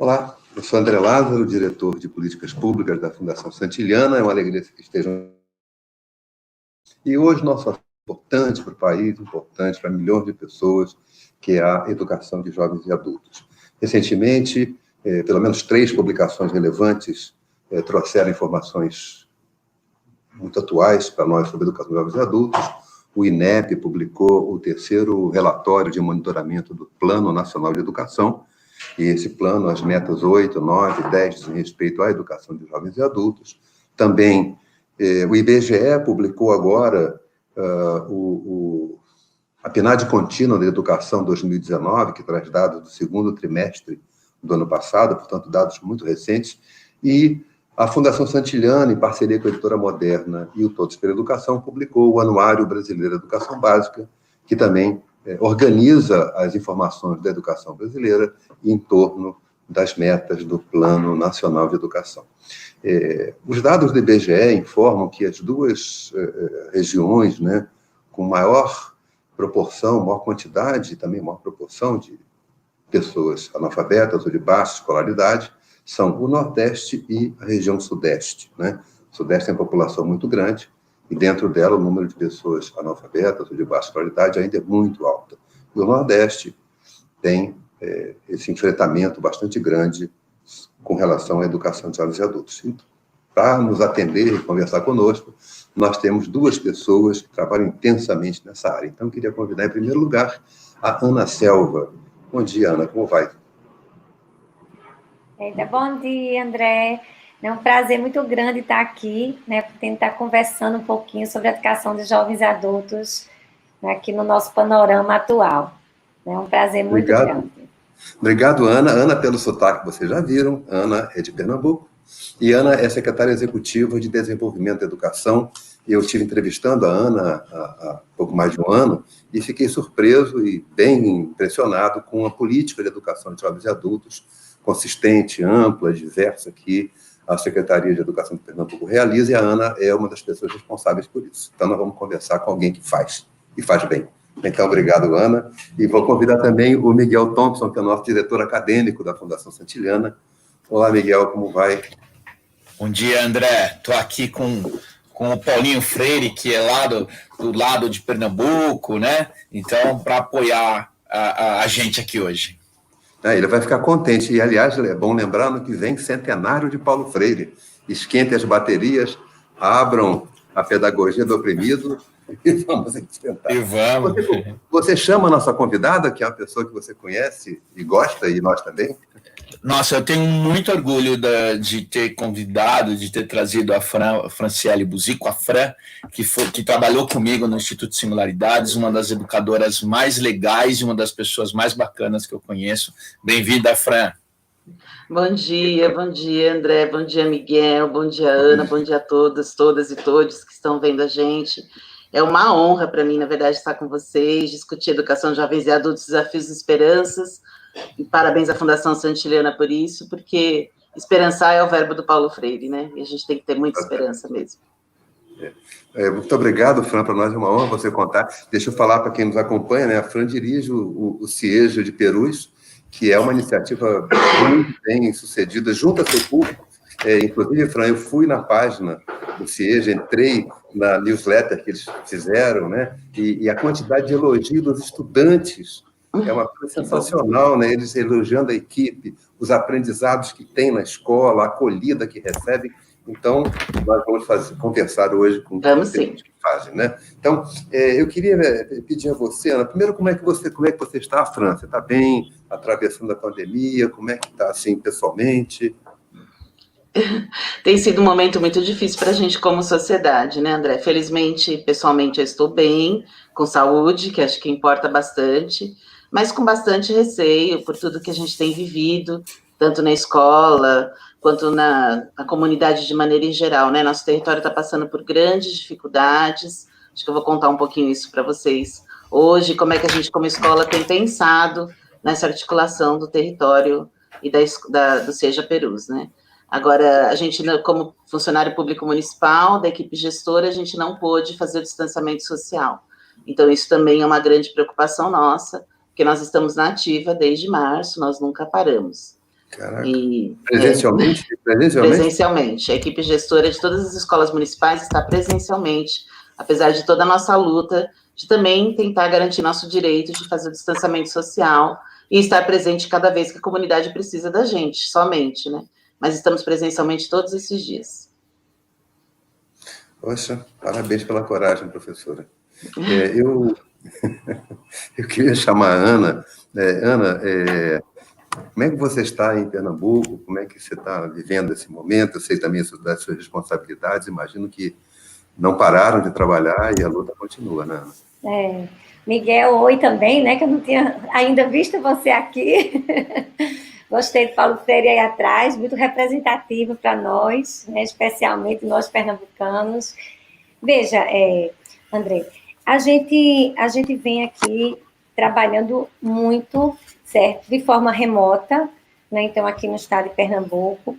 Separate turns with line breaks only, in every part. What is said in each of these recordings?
Olá, eu sou André Lázaro, diretor de Políticas Públicas da Fundação Santiliana. É uma alegria que estejam. E hoje nosso assunto é importante para o país, importante para milhões de pessoas, que é a educação de jovens e adultos. Recentemente, pelo menos 3 publicações relevantes trouxeram informações muito atuais para nós sobre a educação de jovens e adultos. O INEP publicou o 3º relatório de monitoramento do Plano Nacional de Educação, e esse plano, as metas 8, 9, 10, dizem respeito à educação de jovens e adultos. Também o IBGE publicou agora a PNAD Contínua da Educação 2019, que traz dados do 2º trimestre do ano passado, portanto, dados muito recentes, e a Fundação Santiliana, em parceria com a Editora Moderna e o Todos pela Educação, publicou o Anuário Brasileiro de Educação Básica, que também organiza as informações da educação brasileira em torno das metas do Plano Nacional de Educação. Os dados do IBGE informam que as 2 regiões, né, com maior proporção, maior quantidade e também maior proporção de pessoas analfabetas ou de baixa escolaridade, são o Nordeste e a região Sudeste, né? O Sudeste tem população muito grande, e dentro dela o número de pessoas analfabetas ou de baixa escolaridade ainda é muito alto. E o Nordeste tem esse enfrentamento bastante grande com relação à educação de jovens e adultos. E, para nos atender e conversar conosco, nós temos 2 pessoas que trabalham intensamente nessa área. Então, eu queria convidar, em primeiro lugar, a Ana Selva. Bom dia, Ana, como vai?
Bom dia, André. É um prazer muito grande estar aqui, né, para tentar conversando um pouquinho sobre a educação de jovens e adultos, né, aqui no nosso panorama atual. É um prazer muito grande.
Obrigado, Ana. Ana, pelo sotaque, vocês já viram. Ana é de Pernambuco. E Ana é secretária executiva de Desenvolvimento da Educação. Eu estive entrevistando a Ana há pouco mais de um ano e fiquei surpreso e bem impressionado com a política de educação de jovens e adultos, consistente, ampla, diversa, que a Secretaria de Educação de Pernambuco realiza, e a Ana é uma das pessoas responsáveis por isso. Então, nós vamos conversar com alguém que faz, e faz bem. Então, obrigado, Ana. E vou convidar também o Miguel Thompson, que é o nosso diretor acadêmico da Fundação Santiliana. Olá, Miguel, como vai?
Bom dia, André. Estou aqui com o Paulinho Freire, que é lá do lado de Pernambuco, né? Então, para apoiar a gente aqui hoje.
Ele vai ficar contente. E, aliás, é bom lembrar, no que vem, centenário de Paulo Freire. Esquentem as baterias, abram a pedagogia do oprimido e vamos enfrentar.
E vamos.
Você chama a nossa convidada, que é uma pessoa que você conhece e gosta, e nós também?
Nossa, eu tenho muito orgulho de ter convidado, de ter trazido a Franciele Buzico, a Fran, que trabalhou comigo no Instituto Singularidades, uma das educadoras mais legais e uma das pessoas mais bacanas que eu conheço. Bem-vinda, Fran.
Bom dia, André, bom dia, Miguel, bom dia, Ana, bom dia a todas e todos que estão vendo a gente. É uma honra para mim, na verdade, estar com vocês, discutir educação de jovens e adultos, desafios e esperanças. E parabéns à Fundação Santiliana por isso, porque esperançar é o verbo do Paulo Freire, né? E a gente tem que ter muita esperança mesmo.
Muito obrigado, Fran, para nós é uma honra você contar. Deixa eu falar para quem nos acompanha, né? A Fran dirige o CIEJA de Perus, que é uma iniciativa muito bem sucedida junto ao seu público. Inclusive, Fran, eu fui na página do CIEJA, entrei na newsletter que eles fizeram, né? E a quantidade de elogios dos estudantes é uma coisa sensacional, né? Eles elogiando a equipe, os aprendizados que tem na escola, a acolhida que recebem. Então, nós vamos conversar hoje com os que fazem, né? Então, eu queria pedir a você, Ana, primeiro, como é que você está na França? Está bem, atravessando a pandemia? Como é que está, assim, pessoalmente?
Tem sido um momento muito difícil para a gente como sociedade, né, André? Felizmente, pessoalmente, eu estou bem, com saúde, que acho que importa bastante, mas com bastante receio por tudo que a gente tem vivido, tanto na escola, quanto na comunidade de maneira em geral, né? Nosso território está passando por grandes dificuldades, acho que eu vou contar um pouquinho isso para vocês hoje, como é que a gente, como escola, tem pensado nessa articulação do território e do CIEJA Perus, né? Agora, a gente, como funcionário público municipal, da equipe gestora, a gente não pôde fazer o distanciamento social. Então, isso também é uma grande preocupação nossa, porque nós estamos na ativa desde março, nós nunca paramos.
Caraca. Presencialmente?
Presencialmente. A equipe gestora de todas as escolas municipais está presencialmente, apesar de toda a nossa luta de também tentar garantir nosso direito de fazer o distanciamento social e estar presente cada vez que a comunidade precisa da gente, somente, né? Mas estamos presencialmente todos esses dias.
Poxa, parabéns pela coragem, professora. Eu queria chamar a Ana. Ana, como é que você está em Pernambuco? Como é que você está vivendo esse momento? Eu sei também das suas responsabilidades, imagino que não pararam de trabalhar e a luta continua, né, Ana?
Miguel, oi também, né, que eu não tinha ainda visto você aqui. Gostei do Paulo Freire aí atrás, muito representativo para nós, né, especialmente nós pernambucanos. Veja, André, a gente vem aqui trabalhando muito, certo, de forma remota, né, então aqui no estado de Pernambuco.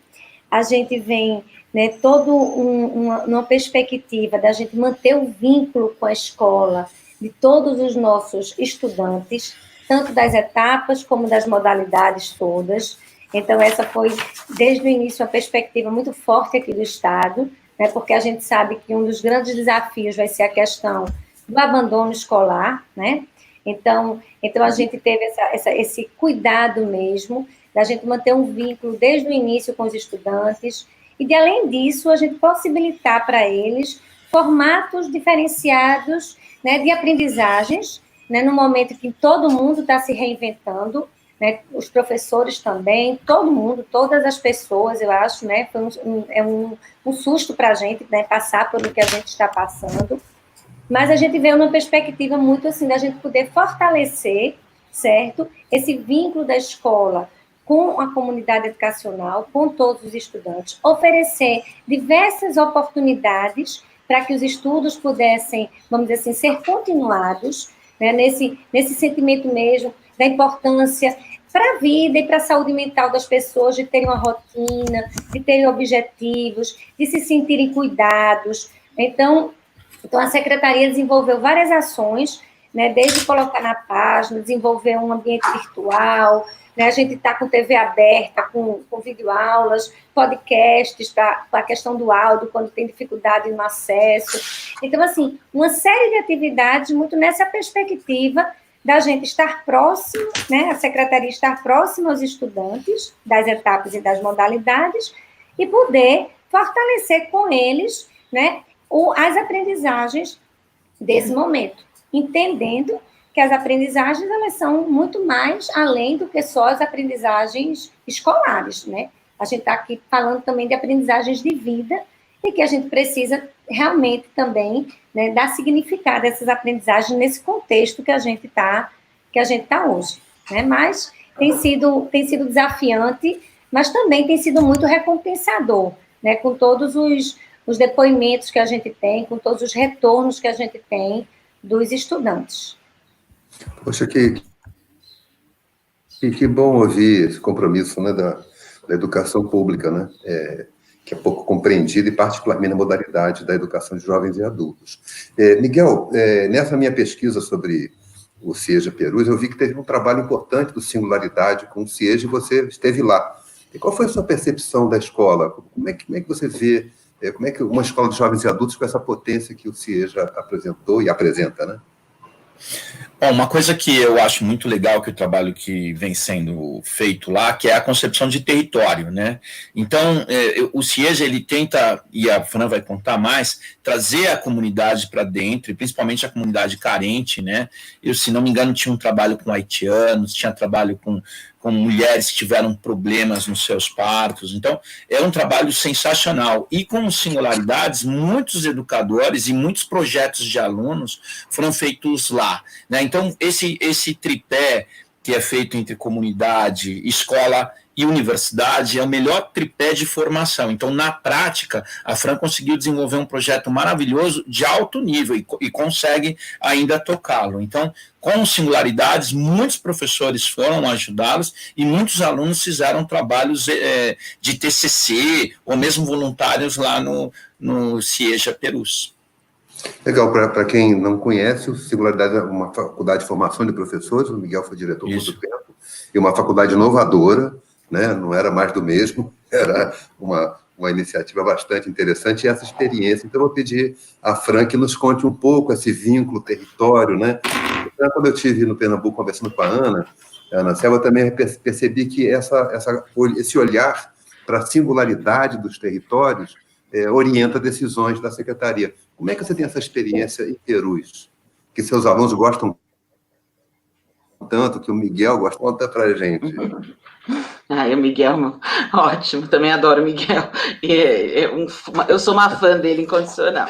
A gente vem, né, uma perspectiva da gente manter o vínculo com a escola, de todos os nossos estudantes, tanto das etapas como das modalidades todas. Então, essa foi, desde o início, uma perspectiva muito forte aqui do Estado, né, porque a gente sabe que um dos grandes desafios vai ser a questão do abandono escolar, né? Então a gente teve esse cuidado mesmo, da gente manter um vínculo desde o início com os estudantes, e, de além disso, a gente possibilitar para eles formatos diferenciados, né, de aprendizagens, né, no momento que todo mundo está se reinventando, né, os professores também, todo mundo, todas as pessoas, eu acho, né, foi um susto para a gente, né, passar pelo que a gente está passando, mas a gente vê uma perspectiva muito assim, da gente poder fortalecer, certo, esse vínculo da escola com a comunidade educacional, com todos os estudantes, oferecer diversas oportunidades para que os estudos pudessem, vamos dizer assim, ser continuados, né, nesse sentimento mesmo da importância para a vida e para a saúde mental das pessoas, de terem uma rotina, de terem objetivos, de se sentirem cuidados. Então a Secretaria desenvolveu várias ações, né, desde colocar na página, desenvolver um ambiente virtual, né, a gente está com TV aberta, com videoaulas, podcasts para a questão do áudio, quando tem dificuldade no acesso. Então, assim, uma série de atividades muito nessa perspectiva da gente estar próximo, né, a Secretaria estar próxima aos estudantes das etapas e das modalidades e poder fortalecer com eles, né, as aprendizagens desse momento, entendendo que as aprendizagens, elas são muito mais além do que só as aprendizagens escolares, né? A gente está aqui falando também de aprendizagens de vida e que a gente precisa realmente também, né, dar significado a essas aprendizagens nesse contexto que a gente tá hoje, né? Mas tem sido desafiante, mas também tem sido muito recompensador, né? Com todos os depoimentos que a gente tem, com todos os retornos que a gente tem dos estudantes.
Poxa, que bom ouvir esse compromisso, né, da educação pública, né, que é pouco compreendida, e particularmente na modalidade da educação de jovens e adultos. Miguel, nessa minha pesquisa sobre o CIEJA Perus, eu vi que teve um trabalho importante do Singularidade com o CIEJA e você esteve lá. E qual foi a sua percepção da escola? Como é que você vê, como é que uma escola de jovens e adultos com essa potência que o CIEJA apresentou e apresenta, né?
Bom, uma coisa que eu acho muito legal, que o trabalho que vem sendo feito lá, que é a concepção de território, né? Então, o CIEJA, ele tenta, e a Fran vai contar mais, trazer a comunidade para dentro, e principalmente a comunidade carente, né? Eu, se não me engano, tinha um trabalho com haitianos, tinha trabalho com mulheres que tiveram problemas nos seus partos. Então, é um trabalho sensacional. E com singularidades, muitos educadores e muitos projetos de alunos foram feitos lá, né? Então, esse tripé que é feito entre comunidade, escola e universidade é o melhor tripé de formação. Então, na prática, a Fran conseguiu desenvolver um projeto maravilhoso de alto nível e consegue ainda tocá-lo. Então, com singularidades, muitos professores foram ajudá-los e muitos alunos fizeram trabalhos de TCC ou mesmo voluntários lá no CIEJA Perus.
Legal, para quem não conhece, o Singularidade é uma faculdade de formação de professores, o Miguel foi diretor por muito tempo, e uma faculdade inovadora, né? Não era mais do mesmo, era uma iniciativa bastante interessante, e essa experiência. Então, eu vou pedir a Fran que nos conte um pouco esse vínculo território, né? Quando eu estive no Pernambuco conversando com a Ana Selva, também percebi que esse olhar para a singularidade dos territórios orienta decisões da Secretaria. Como é que você tem essa experiência em Perus? Que seus alunos gostam tanto, que o Miguel gosta, conta para a gente.
O Miguel, ótimo, também adoro o Miguel. Eu sou uma fã dele incondicional.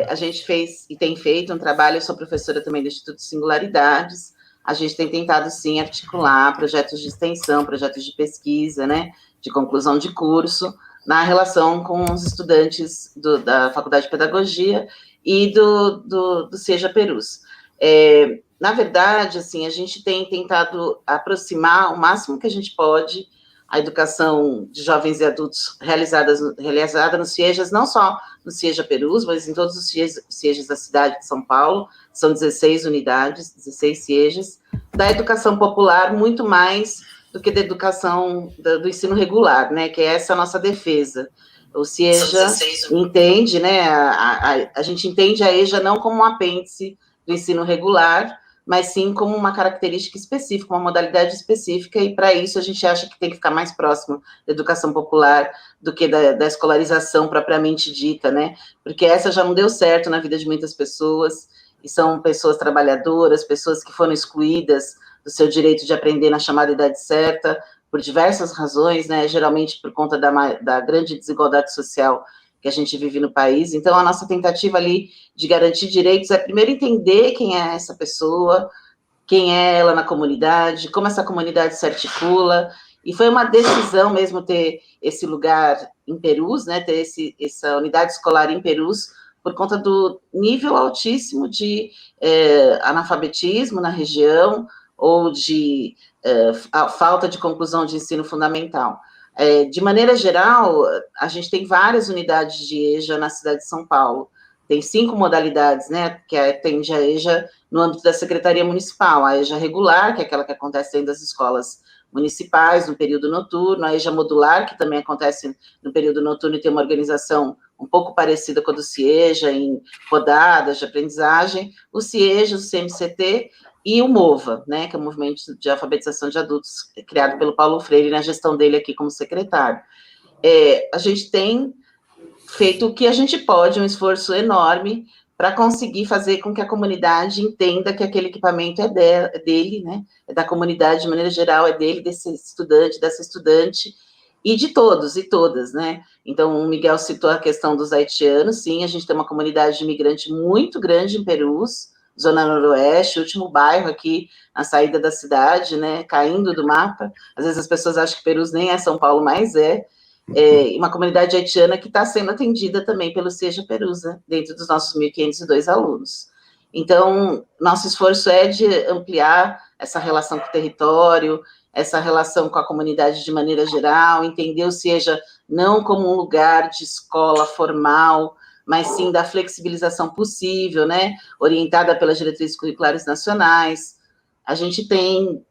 A gente fez e tem feito um trabalho, eu sou professora também do Instituto Singularidades, a gente tem tentado, sim, articular projetos de extensão, projetos de pesquisa, né, de conclusão de curso, na relação com os estudantes da Faculdade de Pedagogia e do Seja Perus. Na verdade, assim, a gente tem tentado aproximar o máximo que a gente pode a educação de jovens e adultos realizada nos CIEJAs, não só no CIEJA Perus, mas em todos os CIEJAs da cidade de São Paulo, são 16 unidades, 16 CIEJAs, da educação popular, muito mais do que da educação do ensino regular, né, que essa é a nossa defesa. O CIEJA entende, né, a gente entende a EJA não como um apêndice do ensino regular, mas sim como uma característica específica, uma modalidade específica, e para isso a gente acha que tem que ficar mais próximo da educação popular do que da escolarização propriamente dita, né? Porque essa já não deu certo na vida de muitas pessoas, e são pessoas trabalhadoras, pessoas que foram excluídas do seu direito de aprender na chamada idade certa, por diversas razões, né? Geralmente por conta da grande desigualdade social que a gente vive no país. Então, a nossa tentativa ali de garantir direitos é primeiro entender quem é essa pessoa, quem é ela na comunidade, como essa comunidade se articula, e foi uma decisão mesmo ter esse lugar em Perus, né, ter essa unidade escolar em Perus, por conta do nível altíssimo de analfabetismo na região, ou de a falta de conclusão de ensino fundamental. De maneira geral, a gente tem várias unidades de EJA na cidade de São Paulo. Tem 5 modalidades, né, que atende a EJA no âmbito da Secretaria Municipal. A EJA regular, que é aquela que acontece dentro das escolas municipais, no período noturno. A EJA modular, que também acontece no período noturno e tem uma organização um pouco parecida com a do CIEJA, em rodadas de aprendizagem. O CIEJA, o CMCT, e o MOVA, né, que é o Movimento de Alfabetização de Adultos, criado pelo Paulo Freire, na gestão dele aqui como secretário. A gente tem feito o que a gente pode, um esforço enorme, para conseguir fazer com que a comunidade entenda que aquele equipamento é dele, né, é da comunidade de maneira geral, é dele, desse estudante, dessa estudante, e de todos e todas, né. Então, o Miguel citou a questão dos haitianos, sim, a gente tem uma comunidade de imigrante muito grande em Perus, Zona Noroeste, o último bairro aqui na saída da cidade, né, caindo do mapa. Às vezes as pessoas acham que Perus nem é São Paulo, mas uma comunidade haitiana que está sendo atendida também pelo Seja Perus, né, dentro dos nossos 1.502 alunos. Então, nosso esforço é de ampliar essa relação com o território, essa relação com a comunidade de maneira geral, entender o Seja não como um lugar de escola formal, mas sim da flexibilização possível, né, orientada pelas diretrizes curriculares nacionais. A gente tem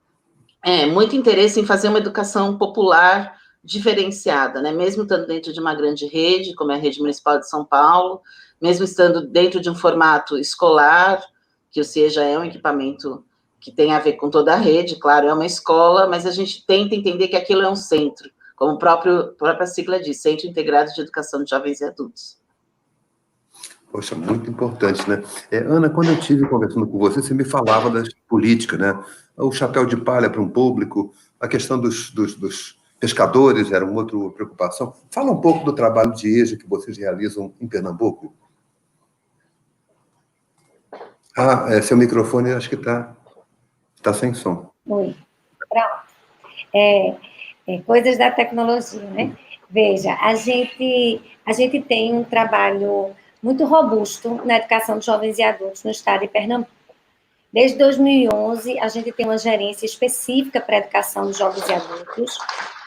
muito interesse em fazer uma educação popular diferenciada, né, mesmo estando dentro de uma grande rede, como é a Rede Municipal de São Paulo, mesmo estando dentro de um formato escolar, que o CIEJA é um equipamento que tem a ver com toda a rede, claro, é uma escola, mas a gente tenta entender que aquilo é um centro, como a própria sigla diz, Centro Integrado de Educação de Jovens e Adultos.
Poxa, muito importante, né? Ana, quando eu estive conversando com você, você me falava das políticas, né? O chapéu de palha para um público, a questão dos pescadores era uma outra preocupação. Fala um pouco do trabalho de EJA que vocês realizam em Pernambuco. Seu microfone acho que está sem som.
Oi, pronto. Coisas da tecnologia, né? Veja, a gente tem um trabalho muito robusto na educação de jovens e adultos no estado de Pernambuco. Desde 2011, a gente tem uma gerência específica para a educação de jovens e adultos.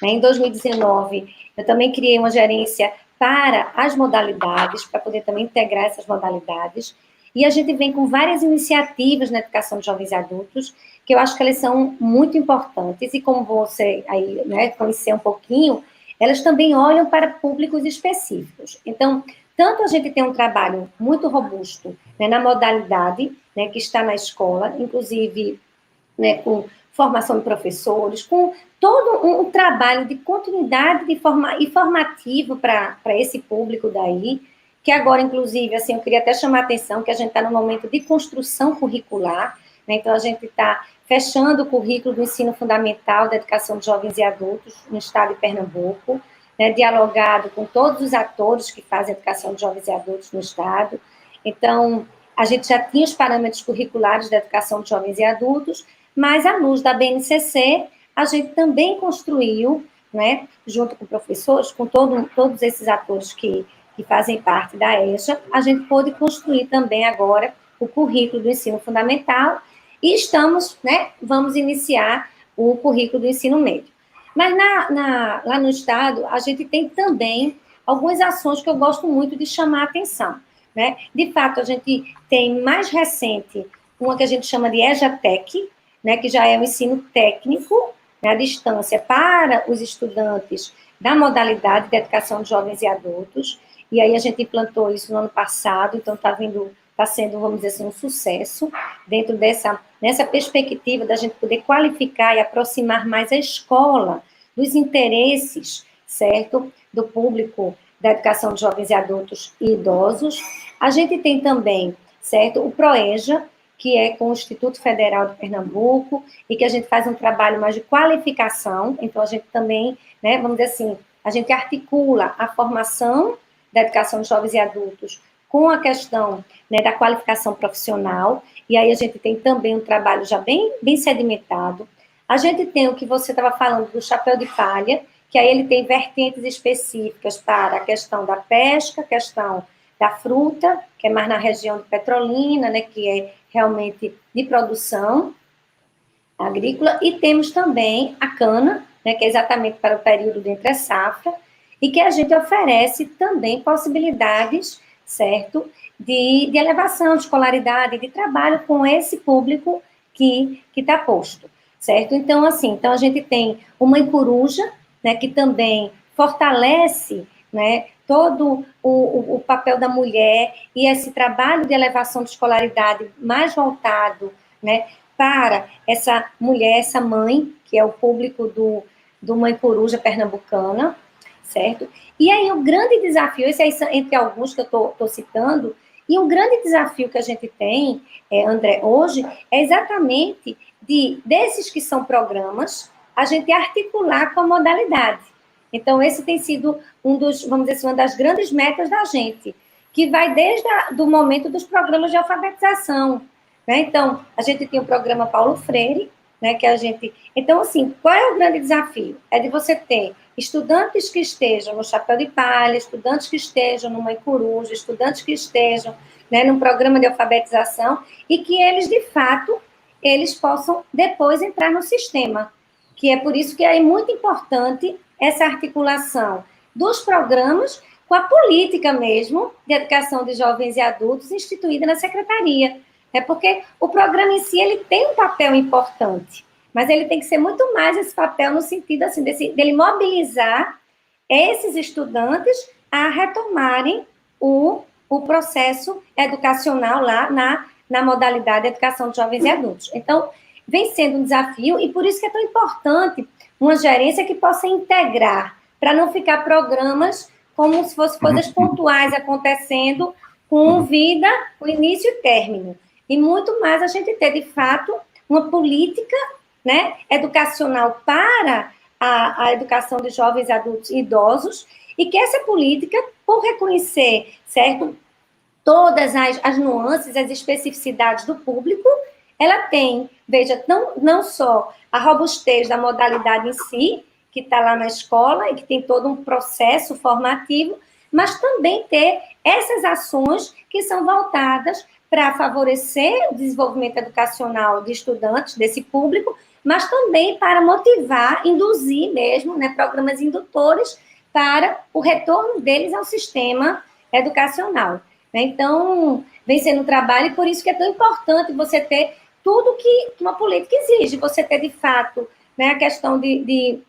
Em 2019, eu também criei uma gerência para as modalidades, para poder também integrar essas modalidades. E a gente vem com várias iniciativas na educação de jovens e adultos, que eu acho que elas são muito importantes, e como você aí, né, conhecer um pouquinho, elas também olham para públicos específicos. Então, tanto a gente tem um trabalho muito robusto, né, na modalidade, né, que está na escola, inclusive, né, com formação de professores, com todo um trabalho de continuidade e formativo para esse público daí, que agora, inclusive, assim, eu queria até chamar a atenção que a gente está no momento de construção curricular, né, então a gente está fechando o currículo do ensino fundamental da educação de jovens e adultos no estado de Pernambuco, né, dialogado com todos os atores que fazem educação de jovens e adultos no estado. Então, a gente já tinha os parâmetros curriculares da educação de jovens e adultos, mas, à luz da BNCC, a gente também construiu, né, junto com professores, com todos esses atores que fazem parte da EJA, a gente pôde construir também agora o currículo do ensino fundamental e estamos, né, vamos iniciar o currículo do ensino médio. Mas lá no estado, a gente tem também algumas ações que eu gosto muito de chamar a atenção, né? De fato, a gente tem mais recente uma que a gente chama de EJATEC, né, que já é o ensino técnico, né, à distância para os estudantes da modalidade de educação de jovens e adultos, e aí a gente implantou isso no ano passado, então está sendo, vamos dizer assim, um sucesso, dentro nessa perspectiva da gente poder qualificar e aproximar mais a escola dos interesses, certo, do público da educação de jovens e adultos e idosos. A gente tem também, certo, o PROEJA, que é com o Instituto Federal de Pernambuco, e que a gente faz um trabalho mais de qualificação, então a gente também, né, vamos dizer assim, a gente articula a formação da educação de jovens e adultos com a questão, né, da qualificação profissional, e aí a gente tem também um trabalho já bem sedimentado. A gente tem o que você estava falando do chapéu de palha, que aí ele tem vertentes específicas para a questão da pesca, a questão da fruta, que é mais na região de Petrolina, né, que é realmente de produção agrícola, e temos também a cana, né, que é exatamente para o período de entre-safra, e que a gente oferece também possibilidades, certo, de elevação de escolaridade, de trabalho com esse público que está posto, certo? Então, assim, então a gente tem o Mãe Coruja, né, que também fortalece, né, todo o papel da mulher e esse trabalho de elevação de escolaridade mais voltado, né, para essa mulher, essa mãe, que é o público do Mãe Coruja pernambucana, certo? E aí o grande desafio, esse aí são entre alguns que eu estou citando, e um grande desafio que a gente tem, André, hoje, é exatamente desses que são programas, a gente articular com a modalidade. Então, esse tem sido vamos dizer assim, uma das grandes metas da gente, que vai desde o momento dos programas de alfabetização, né? Então, a gente tem o programa Paulo Freire, né, que a gente... Então, assim, qual é o grande desafio? É de você ter estudantes que estejam no Chapéu de Palha, estudantes que estejam no Mãe Coruja, estudantes que estejam, né, num programa de alfabetização, e que eles, de fato, eles possam depois entrar no sistema, que é por isso que é muito importante essa articulação dos programas com a política mesmo de educação de jovens e adultos instituída na secretaria. É porque o programa em si ele tem um papel importante, mas ele tem que ser muito mais esse papel no sentido assim, dele mobilizar esses estudantes a retomarem o processo educacional lá na modalidade de educação de jovens e adultos. Então, vem sendo um desafio, e por isso que é tão importante uma gerência que possa integrar, para não ficar programas como se fossem coisas pontuais acontecendo com vida, com início e término. E muito mais a gente ter, de fato, uma política, né, educacional para a educação de jovens, adultos e idosos, e que essa política, por reconhecer, certo, todas as nuances, as especificidades do público, ela tem, veja, não só a robustez da modalidade em si, que está lá na escola e que tem todo um processo formativo, mas também ter essas ações que são voltadas para favorecer o desenvolvimento educacional de estudantes, desse público, mas também para motivar, induzir mesmo, né, programas indutores para o retorno deles ao sistema educacional. Então, vem sendo um trabalho, e por isso que é tão importante você ter tudo que uma política exige. Você ter, de fato, né, a questão de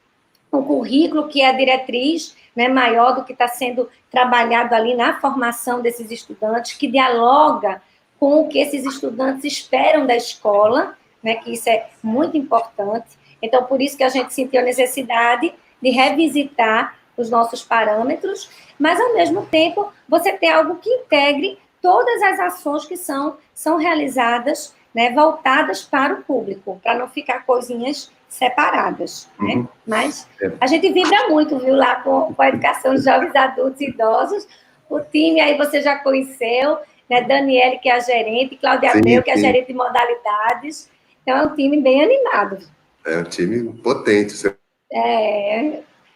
um currículo que é a diretriz, né, maior do que está sendo trabalhado ali na formação desses estudantes, que dialoga com o que esses estudantes esperam da escola, né, que isso é muito importante. Então, por isso que a gente sentiu a necessidade de revisitar os nossos parâmetros, mas, ao mesmo tempo, você ter algo que integre todas as ações que são realizadas, né, voltadas para o público, para não ficar coisinhas separadas, né? Mas a gente vibra muito, viu, lá com a educação de jovens, adultos e idosos. O time aí você já conheceu, né? Daniele, que é a gerente, Cláudia Abreu, que é a gerente de modalidades. Então, é um time bem animado.
É um time potente.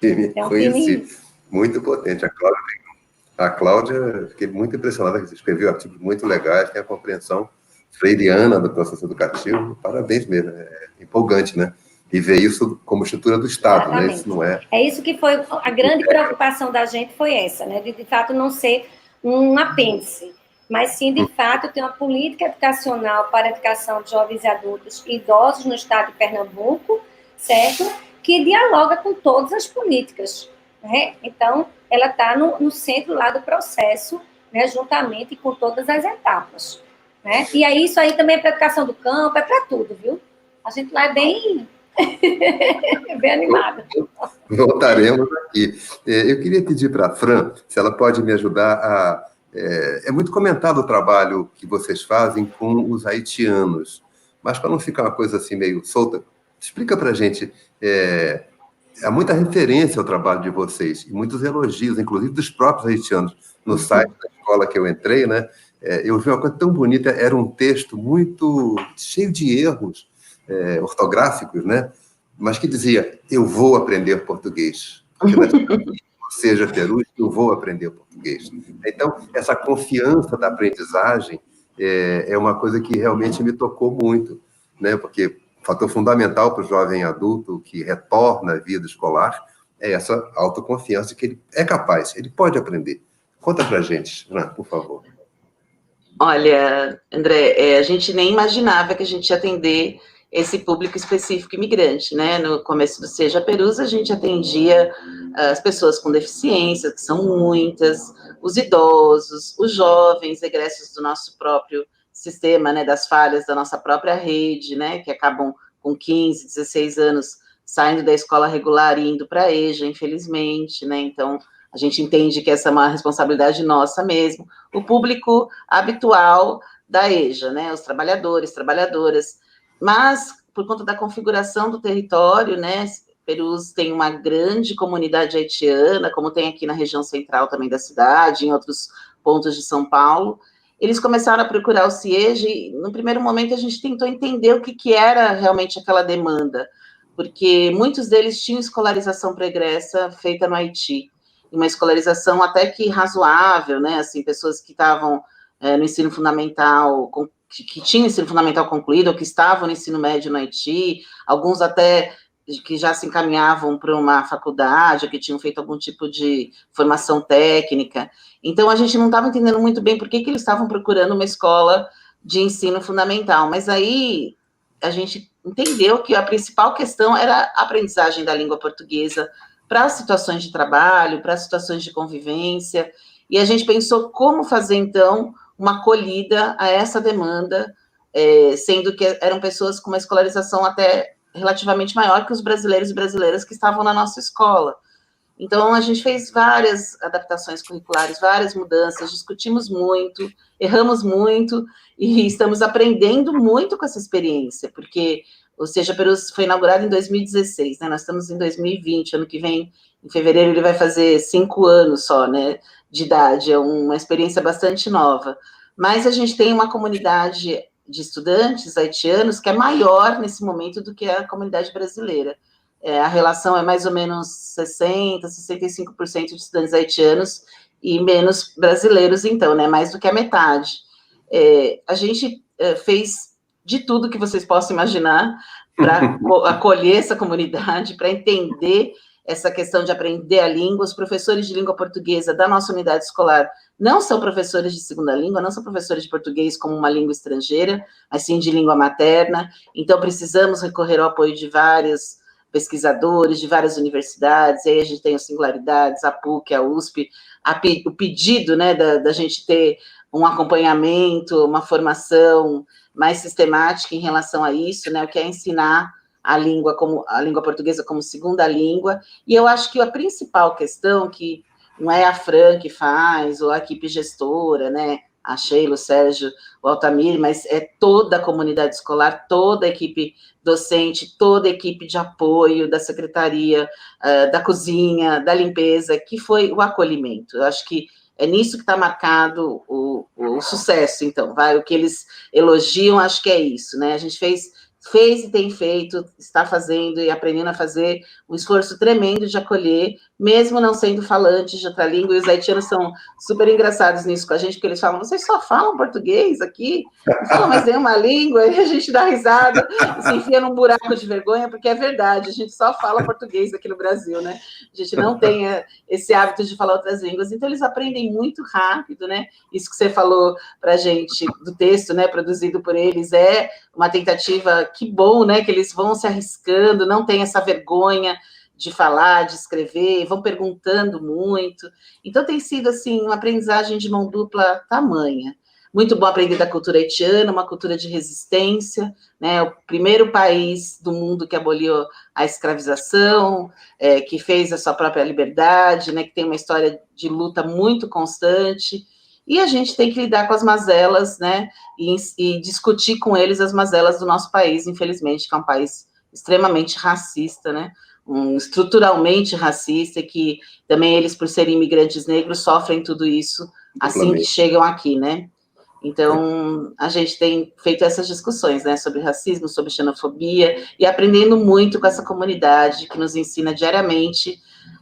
Time conhecido. Muito potente. A Cláudia, fiquei muito impressionada, que escreveu artigos muito legais, tem a compreensão freiriana do processo educativo. Parabéns mesmo, é empolgante, né? E ver isso como estrutura do Estado, né? Isso não é...
É isso que foi a grande preocupação da gente, foi essa, né? De fato, não ser um apêndice, mas sim, de fato, ter uma política educacional para a educação de jovens e adultos e idosos no estado de Pernambuco, certo? Que dialoga com todas as políticas, né? Então, ela está no centro lá do processo, né? Juntamente com todas as etapas, né? E aí, isso aí também é para a educação do campo, é para tudo, viu? A gente lá é bem animado.
Voltaremos aqui. Eu queria pedir para a Fran se ela pode me ajudar a... É muito comentado o trabalho que vocês fazem com os haitianos, mas para não ficar uma coisa assim meio solta, explica para a gente. Há muita referência ao trabalho de vocês, e muitos elogios, inclusive dos próprios haitianos, no site da escola que eu entrei, né? Eu vi uma coisa tão bonita, era um texto muito cheio de erros, ortográficos, né? Mas que dizia, eu vou aprender português. Seja Perus, eu vou aprender português. Então, essa confiança da aprendizagem é uma coisa que realmente me tocou muito, né? Porque o fator fundamental para o jovem adulto que retorna à vida escolar é essa autoconfiança de que ele é capaz, ele pode aprender. Conta para a gente, Fran, por favor.
Olha, André, a gente nem imaginava que a gente ia atender esse público específico imigrante, né? No começo do Seja Perus, a gente atendia as pessoas com deficiência, que são muitas, os idosos, os jovens egressos do nosso próprio sistema, né? Das falhas da nossa própria rede, né? Que acabam com 15, 16 anos saindo da escola regular e indo para a EJA, infelizmente, né? Então, a gente entende que essa é uma responsabilidade nossa mesmo. O público habitual da EJA, né? Os trabalhadores, trabalhadoras. Mas, por conta da configuração do território, né, Perus tem uma grande comunidade haitiana, como tem aqui na região central também da cidade, em outros pontos de São Paulo. Eles começaram a procurar o CIEJA e, no primeiro momento, a gente tentou entender o que era realmente aquela demanda, porque muitos deles tinham escolarização pregressa feita no Haiti, uma escolarização até que razoável, né, assim, pessoas que estavam no ensino fundamental, que tinham ensino fundamental concluído, ou que estavam no ensino médio no Haiti, alguns até que já se encaminhavam para uma faculdade, ou que tinham feito algum tipo de formação técnica. Então, a gente não estava entendendo muito bem por que eles estavam procurando uma escola de ensino fundamental, mas aí a gente entendeu que a principal questão era a aprendizagem da língua portuguesa para situações de trabalho, para situações de convivência, e a gente pensou como fazer, então, uma acolhida a essa demanda, sendo que eram pessoas com uma escolarização até relativamente maior que os brasileiros e brasileiras que estavam na nossa escola. Então, a gente fez várias adaptações curriculares, várias mudanças, discutimos muito, erramos muito, e estamos aprendendo muito com essa experiência, porque o Seja Perus foi inaugurado em 2016, né? Nós estamos em 2020, ano que vem, em fevereiro, ele vai fazer 5 anos só, né, de idade, é uma experiência bastante nova. Mas a gente tem uma comunidade de estudantes haitianos que é maior nesse momento do que a comunidade brasileira. A relação é mais ou menos 60%, 65% de estudantes haitianos e menos brasileiros, então, né, mais do que a metade. A gente fez de tudo que vocês possam imaginar para acolher essa comunidade, para entender essa questão de aprender a língua. Os professores de língua portuguesa da nossa unidade escolar não são professores de segunda língua, não são professores de português como uma língua estrangeira, mas sim de língua materna. Então, precisamos recorrer ao apoio de vários pesquisadores, de várias universidades, e aí a gente tem as singularidades, a PUC, a USP, o pedido, né, da gente ter um acompanhamento, uma formação mais sistemática em relação a isso, né, o que é ensinar a língua portuguesa como segunda língua. E eu acho que a principal questão, que não é a Fran que faz, ou a equipe gestora, né, a Sheila, o Sérgio, o Altamir, mas é toda a comunidade escolar, toda a equipe docente, toda a equipe de apoio da secretaria, da cozinha, da limpeza, que foi o acolhimento. Eu acho que é nisso que está marcado o sucesso, então, o que eles elogiam, acho que é isso, né? A gente fez e tem feito, está fazendo e aprendendo a fazer um esforço tremendo de acolher, mesmo não sendo falantes de outra língua, e os haitianos são super engraçados nisso com a gente, porque eles falam, vocês só falam português aqui? Não falam mais nenhuma língua, e a gente dá risada, e se enfia num buraco de vergonha, porque é verdade, a gente só fala português aqui no Brasil, né? A gente não tem esse hábito de falar outras línguas, então eles aprendem muito rápido, né? Isso que você falou pra gente, do texto, né, produzido por eles, é uma tentativa, que bom, né, que eles vão se arriscando, não tem essa vergonha de falar, de escrever, vão perguntando muito. Então, tem sido, assim, uma aprendizagem de mão dupla tamanha. Muito bom aprender da cultura haitiana, uma cultura de resistência, né, o primeiro país do mundo que aboliu a escravização, que fez a sua própria liberdade, né, que tem uma história de luta muito constante, e a gente tem que lidar com as mazelas, né, e discutir com eles as mazelas do nosso país, infelizmente, que é um país extremamente racista, né, estruturalmente racista, e que também eles, por serem imigrantes negros, sofrem tudo isso assim que chegam aqui, né. Então, a gente tem feito essas discussões, né, sobre racismo, sobre xenofobia, e aprendendo muito com essa comunidade que nos ensina diariamente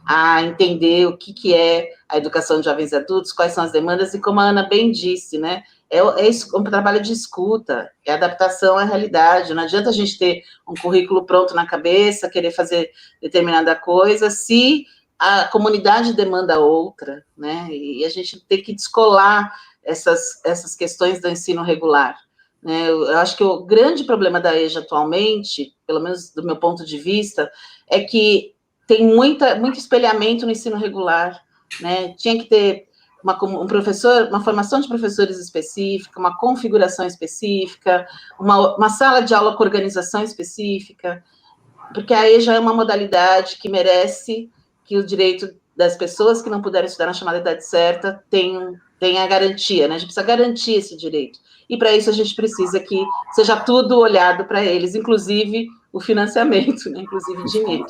a entender o que é a educação de jovens e adultos, quais são as demandas, e como a Ana bem disse, né, é um trabalho de escuta, é adaptação à realidade. Não adianta a gente ter um currículo pronto na cabeça, querer fazer determinada coisa, se a comunidade demanda outra, né, e a gente tem que descolar essas questões do ensino regular, né. Eu acho que o grande problema da EJA atualmente, pelo menos do meu ponto de vista, é que tem muito espelhamento no ensino regular, né. Tinha que ter uma formação de professores específica, uma configuração específica, uma sala de aula com organização específica, porque a EJA é uma modalidade que merece que o direito das pessoas que não puderam estudar na chamada idade certa tenha a garantia, né? A gente precisa garantir esse direito. E para isso a gente precisa que seja tudo olhado para eles, inclusive o financiamento, né? Inclusive dinheiro.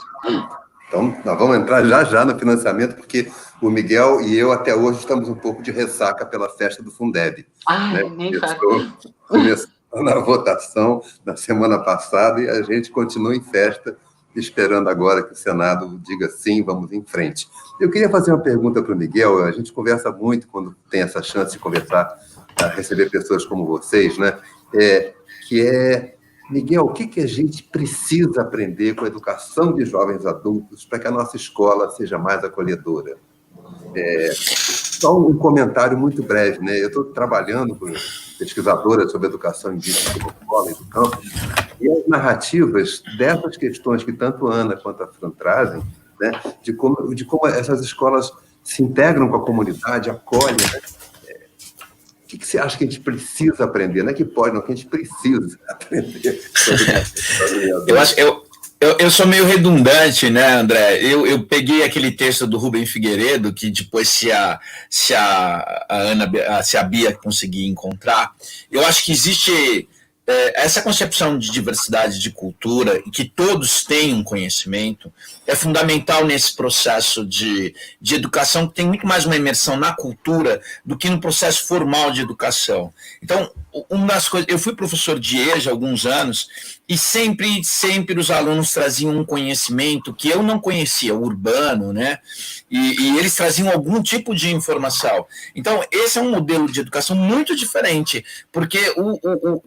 Então, nós vamos entrar já no financiamento, porque o Miguel e eu até hoje estamos um pouco de ressaca pela festa do Fundeb.
Ai,
né?
Nem fala.
Começou na votação na semana passada e a gente continua em festa, esperando agora que o Senado diga sim, vamos em frente. Eu queria fazer uma pergunta para o Miguel. A gente conversa muito quando tem essa chance de conversar, receber pessoas como vocês, né? Miguel, o que a gente precisa aprender com a educação de jovens adultos para que a nossa escola seja mais acolhedora? Só um comentário muito breve, né? Eu estou trabalhando com pesquisadora sobre educação indígena na escola e do campo, e as narrativas dessas questões que tanto a Ana quanto a Fran trazem, né? de como essas escolas se integram com a comunidade, acolhem, né? O que você acha que a gente precisa aprender? Não é que pode, não, que a gente precisa aprender.
Eu sou meio redundante, né, André? Eu peguei aquele texto do Rubem Figueiredo, que depois, se a Bia conseguir encontrar, eu acho que existe essa concepção de diversidade de cultura, e que todos têm um conhecimento, é fundamental nesse processo de educação, que tem muito mais uma imersão na cultura do que no processo formal de educação. Então, uma das coisas, eu fui professor de EJA há alguns anos, e sempre os alunos traziam um conhecimento que eu não conhecia, urbano, né? E eles traziam algum tipo de informação. Então, esse é um modelo de educação muito diferente, porque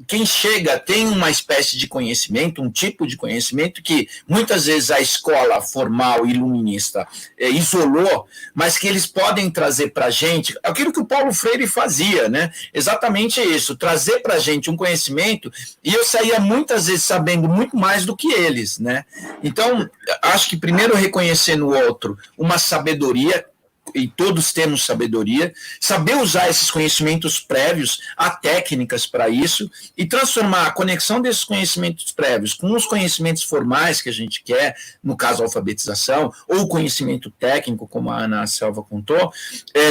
quem chega tem uma espécie de conhecimento, um tipo de conhecimento que muitas vezes a escola formal iluminista isolou, mas que eles podem trazer para a gente aquilo que o Paulo Freire fazia, né? Exatamente isso, trazer para a gente um conhecimento, e eu saía muitas vezes sabendo muito mais do que eles, né? Então, acho que primeiro reconhecer no outro uma sabedoria, e todos temos sabedoria, saber usar esses conhecimentos prévios, há técnicas para isso, e transformar a conexão desses conhecimentos prévios com os conhecimentos formais que a gente quer, no caso a alfabetização, ou conhecimento técnico, como a Ana Selva contou,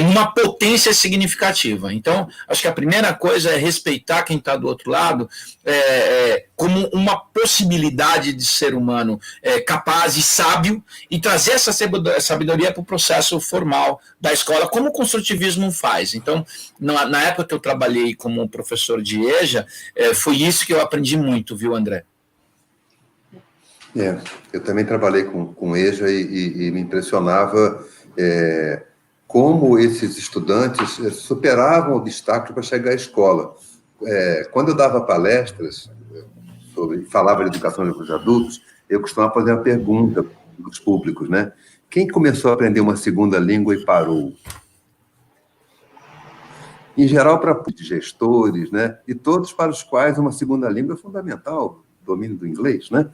numa potência significativa. Então, acho que a primeira coisa é respeitar quem está do outro lado, como uma possibilidade de ser humano capaz e sábio, e trazer essa sabedoria para o processo formal da escola, como o construtivismo faz. Então, na época que eu trabalhei como professor de EJA, foi isso que eu aprendi muito, viu, André?
Eu também trabalhei com EJA e me impressionava como esses estudantes superavam obstáculos para chegar à escola. Quando eu dava palestras falava de educação dos adultos, eu costumava fazer uma pergunta para os públicos, né? Quem começou a aprender uma segunda língua e parou? Em geral, para gestores, né? E todos para os quais uma segunda língua é fundamental, o domínio do inglês, né?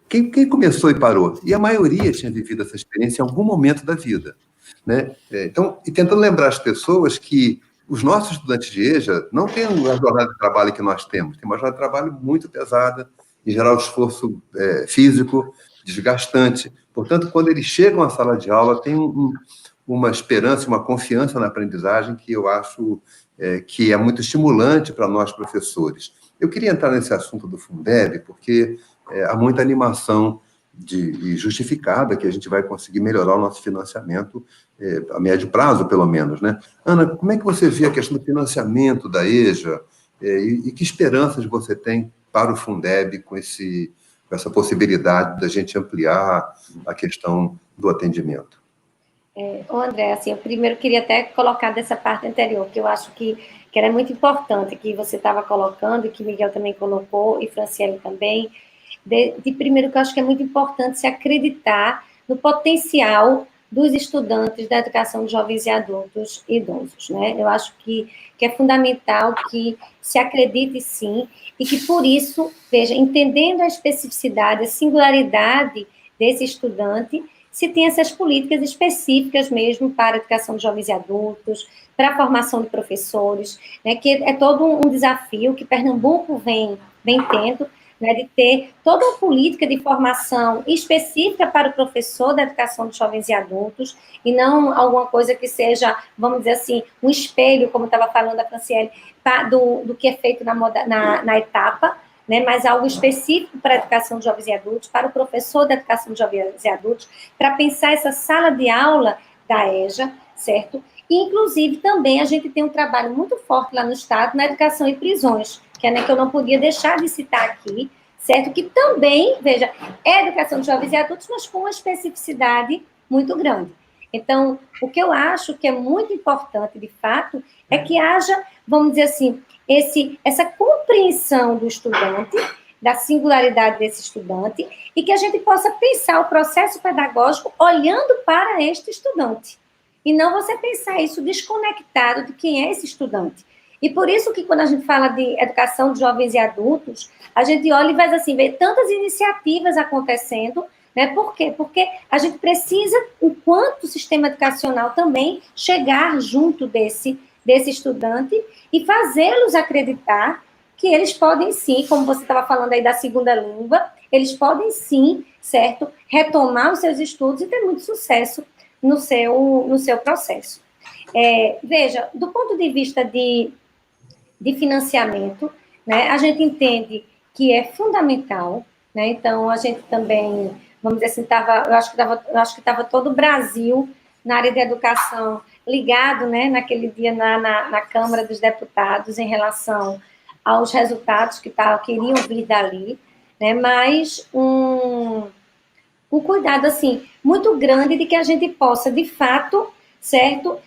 Quem começou e parou? E a maioria tinha vivido essa experiência em algum momento da vida, né? Então, e tentando lembrar as pessoas que os nossos estudantes de EJA não têm a jornada de trabalho que nós temos, tem uma jornada de trabalho muito pesada, em geral, esforço físico, desgastante. Portanto, quando eles chegam à sala de aula, tem uma esperança, uma confiança na aprendizagem que eu acho que é muito estimulante para nós, professores. Eu queria entrar nesse assunto do Fundeb, porque há muita animação e justificada que a gente vai conseguir melhorar o nosso financiamento a médio prazo, pelo menos, né? Ana, como é que você vê a questão do financiamento da EJA e que esperanças você tem para o Fundeb com essa possibilidade da gente ampliar a questão do atendimento?
André, assim, eu primeiro queria até colocar dessa parte anterior, que eu acho que era muito importante, que você estava colocando, e que Miguel também colocou, e Franciele também, de primeiro que eu acho que é muito importante se acreditar no potencial dos estudantes da educação de jovens e adultos e idosos, né? Eu acho que é fundamental que se acredite sim, e que por isso, veja, entendendo a especificidade, a singularidade desse estudante, se tem essas políticas específicas mesmo para a educação de jovens e adultos, para a formação de professores, né, que é todo um desafio que Pernambuco vem tendo, né, de ter toda uma política de formação específica para o professor da educação de jovens e adultos, e não alguma coisa que seja, vamos dizer assim, um espelho, como estava falando a Franciele, do que é feito na etapa, né, mas algo específico para a educação de jovens e adultos, para o professor da educação de jovens e adultos, para pensar essa sala de aula da EJA, certo? E, inclusive, também a gente tem um trabalho muito forte lá no Estado na educação em prisões, que é, né, que eu não podia deixar de citar aqui, certo? Que também, veja, é educação de jovens e adultos, mas com uma especificidade muito grande. Então, o que eu acho que é muito importante, de fato, é que haja, vamos dizer assim, essa compreensão do estudante, da singularidade desse estudante, e que a gente possa pensar o processo pedagógico olhando para este estudante. E não você pensar isso desconectado de quem é esse estudante. E por isso que quando a gente fala de educação de jovens e adultos, a gente olha e vai assim, ver tantas iniciativas acontecendo, né? Por quê? Porque a gente precisa, enquanto sistema educacional também, chegar junto desse estudante e fazê-los acreditar que eles podem sim, como você estava falando aí da segunda língua, eles podem sim, certo, retomar os seus estudos e ter muito sucesso no seu processo. Veja, do ponto de vista de financiamento, né, a gente entende que é fundamental, né, então a gente também, vamos dizer assim, eu acho que estava todo o Brasil na área de educação ligado, né, naquele dia na Câmara dos Deputados em relação aos resultados que iriam vir dali, né, mas um cuidado, assim, muito grande de que a gente possa, de fato, certo,